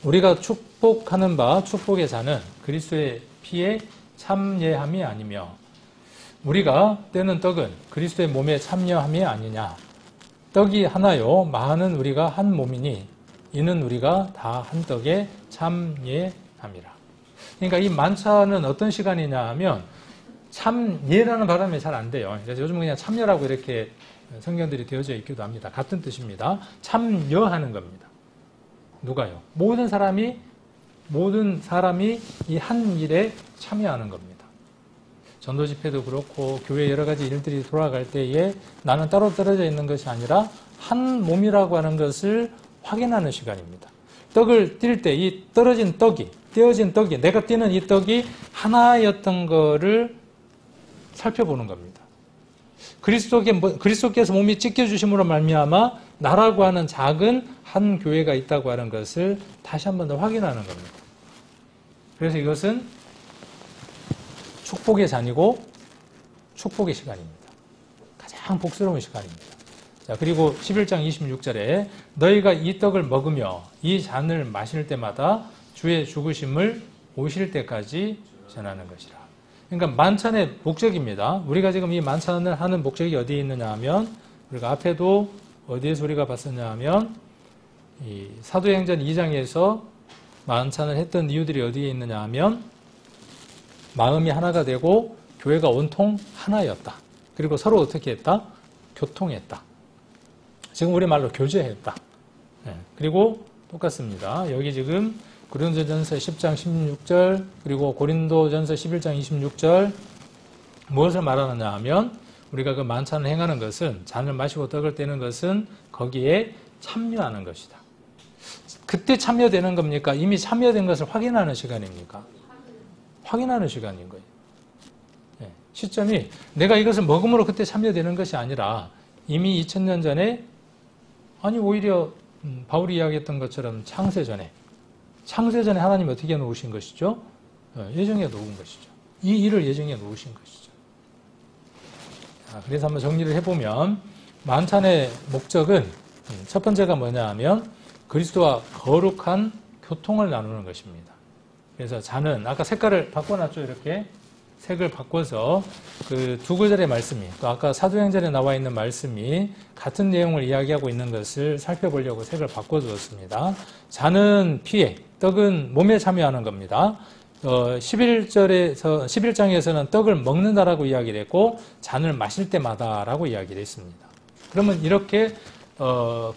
우리가 축복하는 바 축복의 잔은 그리스도의 피에 참여함이 아니며 우리가 떼는 떡은 그리스도의 몸에 참여함이 아니냐. 떡이 하나요 많은 우리가 한 몸이니 이는 우리가 다 한 떡에 참예함이라. 그러니까 이 만찬은 어떤 시간이냐 하면 참예라는 발음이 잘 안 돼요. 그래서 요즘은 그냥 참여라고 이렇게 성경들이 되어져 있기도 합니다. 같은 뜻입니다. 참여하는 겁니다. 누가요? 모든 사람이 모든 사람이 이 한 일에 참여하는 겁니다. 전도 집회도 그렇고 교회 여러 가지 일들이 돌아갈 때에 나는 따로 떨어져 있는 것이 아니라 한 몸이라고 하는 것을 확인하는 시간입니다. 떡을 띨 때 이 떨어진 떡이, 떼어진 떡이, 내가 띄는 이 떡이 하나였던 거를 살펴보는 겁니다. 그리스도께서 몸이 찢겨주심으로 말미암아 나라고 하는 작은 한 교회가 있다고 하는 것을 다시 한 번 더 확인하는 겁니다. 그래서 이것은 축복의 잔이고 축복의 시간입니다. 가장 복스러운 시간입니다. 자, 그리고 11장 26절에 너희가 이 떡을 먹으며 이 잔을 마실 때마다 주의 죽으심을 오실 때까지 전하는 것이라. 그러니까 만찬의 목적입니다. 우리가 지금 이 만찬을 하는 목적이 어디에 있느냐 하면 우리가 앞에도 어디에서 우리가 봤었냐 하면 이 사도행전 2장에서 만찬을 했던 이유들이 어디에 있느냐 하면 마음이 하나가 되고 교회가 온통 하나였다. 그리고 서로 어떻게 했다? 교통했다. 지금 우리말로 교제했다. 네. 그리고 똑같습니다. 여기 지금 고린도전서 10장 16절 그리고 고린도전서 11장 26절 무엇을 말하느냐 하면 우리가 그 만찬을 행하는 것은 잔을 마시고 떡을 떼는 것은 거기에 참여하는 것이다. 그때 참여되는 겁니까? 이미 참여된 것을 확인하는 시간입니까? 확인하는 시간인 거예요. 네. 시점이 내가 이것을 먹음으로 그때 참여되는 것이 아니라 이미 2000년 전에 아니 오히려 바울이 이야기했던 것처럼 창세전에 하나님이 어떻게 놓으신 것이죠? 예정해 놓은 것이죠. 이 일을 예정해 놓으신 것이죠. 그래서 한번 정리를 해보면 만찬의 목적은 첫 번째가 뭐냐 하면 그리스도와 거룩한 교통을 나누는 것입니다. 그래서 잔은 아까 색깔을 바꿔놨죠. 이렇게 색을 바꿔서 그 두 구절의 말씀이 또 아까 사도행전에 나와 있는 말씀이 같은 내용을 이야기하고 있는 것을 살펴보려고 색을 바꿔주었습니다. 잔은 피에, 떡은 몸에 참여하는 겁니다. 11장에서는 떡을 먹는다라고 이야기를 했고 잔을 마실 때마다라고 이야기를 했습니다. 그러면 이렇게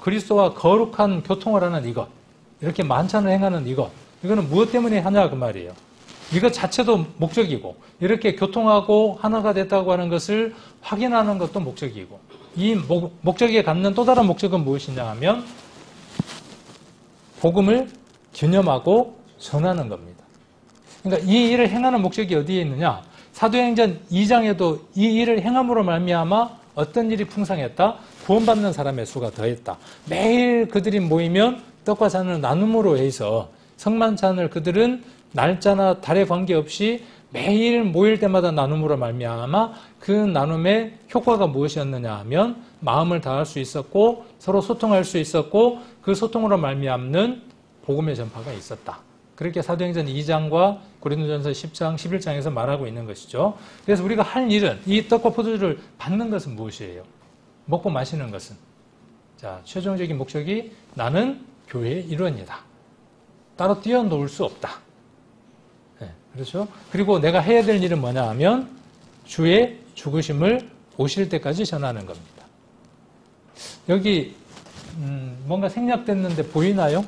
그리스도와 거룩한 교통을 하는 이것, 이렇게 만찬을 행하는 이거는 무엇 때문에 하냐 그 말이에요. 이것 자체도 목적이고 이렇게 교통하고 하나가 됐다고 하는 것을 확인하는 것도 목적이고 이 목적에 갖는 또 다른 목적은 무엇이냐 하면 복음을 기념하고 전하는 겁니다. 그러니까 이 일을 행하는 목적이 어디에 있느냐? 사도행전 2장에도 이 일을 행함으로 말미암아 어떤 일이 풍성했다? 구원받는 사람의 수가 더했다. 매일 그들이 모이면 떡과 잔을 나눔으로 해서 성만찬을 그들은 날짜나 달에 관계없이 매일 모일 때마다 나눔으로 말미암아 그 나눔의 효과가 무엇이었느냐 하면 마음을 다할 수 있었고 서로 소통할 수 있었고 그 소통으로 말미암는 복음의 전파가 있었다. 그렇게 사도행전 2장과 고린도전서 10장, 11장에서 말하고 있는 것이죠. 그래서 우리가 할 일은 이 떡과 포도주를 받는 것은 무엇이에요? 먹고 마시는 것은 자 최종적인 목적이 나는 교회의 일원이다. 따로 뛰어놀 수 없다. 네, 그렇죠? 그리고 내가 해야 될 일은 뭐냐 하면 주의 죽으심을 오실 때까지 전하는 겁니다. 여기 뭔가 생략됐는데 보이나요?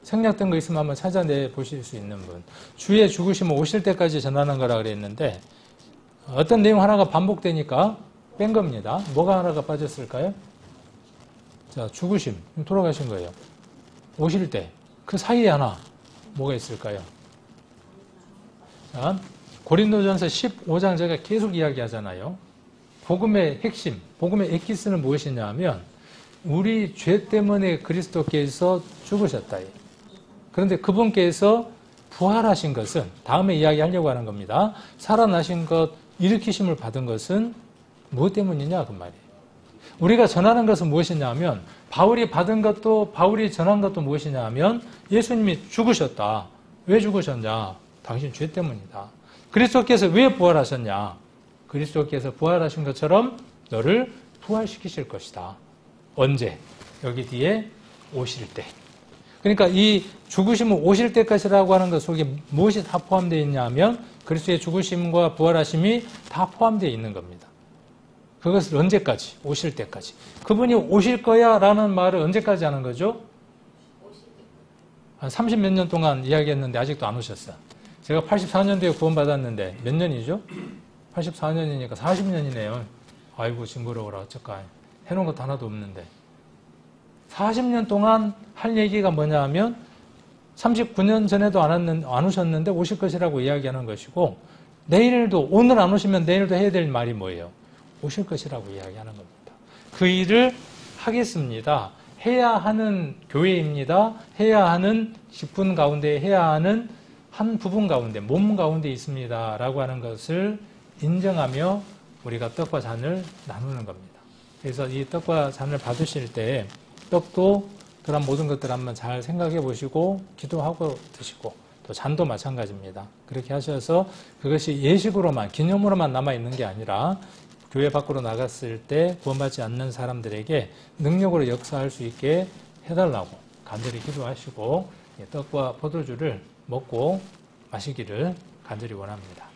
생략된 거 있으면 한번 찾아내 보실 수 있는 분. 주의 죽으심을 오실 때까지 전하는 거라 그랬는데 어떤 내용 하나가 반복되니까 뺀 겁니다. 뭐가 하나가 빠졌을까요? 자, 죽으심. 돌아가신 거예요. 오실 때. 그 사이에 하나 뭐가 있을까요? 자, 고린도전서 15장 제가 계속 이야기하잖아요. 복음의 핵심, 복음의 엑기스는 무엇이냐 하면 우리 죄 때문에 그리스도께서 죽으셨다. 그런데 그분께서 부활하신 것은 다음에 이야기하려고 하는 겁니다. 살아나신 것, 일으키심을 받은 것은 무엇 때문이냐 그 말이에요. 우리가 전하는 것은 무엇이냐 하면 바울이 받은 것도 바울이 전한 것도 무엇이냐 하면 예수님이 죽으셨다. 왜 죽으셨냐? 당신 죄 때문이다. 그리스도께서 왜 부활하셨냐? 그리스도께서 부활하신 것처럼 너를 부활시키실 것이다. 언제? 여기 뒤에 오실 때. 그러니까 이 죽으심은 오실 때까지라고 하는 것 속에 무엇이 다 포함되어 있냐 하면 그리스도의 죽으심과 부활하심이 다 포함되어 있는 겁니다. 그것을 언제까지? 오실 때까지. 그분이 오실 거야 라는 말을 언제까지 하는 거죠? 한 30 몇 년 동안 이야기했는데 아직도 안 오셨어요. 제가 84년도에 구원받았는데 몇 년이죠? 84년이니까 40년이네요. 아이고 징그러워라 어쩔까. 해놓은 것도 하나도 없는데. 40년 동안 할 얘기가 뭐냐 하면 39년 전에도 안 오셨는데 오실 것이라고 이야기하는 것이고, 내일도, 오늘 안 오시면 내일도 해야 될 말이 뭐예요? 오실 것이라고 이야기하는 겁니다. 그 일을 하겠습니다. 해야 하는 교회입니다. 해야 하는 직분 가운데 해야 하는 한 부분 가운데, 몸 가운데 있습니다. 라고 하는 것을 인정하며 우리가 떡과 잔을 나누는 겁니다. 그래서 이 떡과 잔을 받으실 때 떡도 그런 모든 것들 한번 잘 생각해 보시고 기도하고 드시고, 또 잔도 마찬가지입니다. 그렇게 하셔서 그것이 예식으로만, 기념으로만 남아있는 게 아니라 교회 밖으로 나갔을 때 구원받지 않는 사람들에게 능력으로 역사할 수 있게 해달라고 간절히 기도하시고 떡과 포도주를 먹고 마시기를 간절히 원합니다.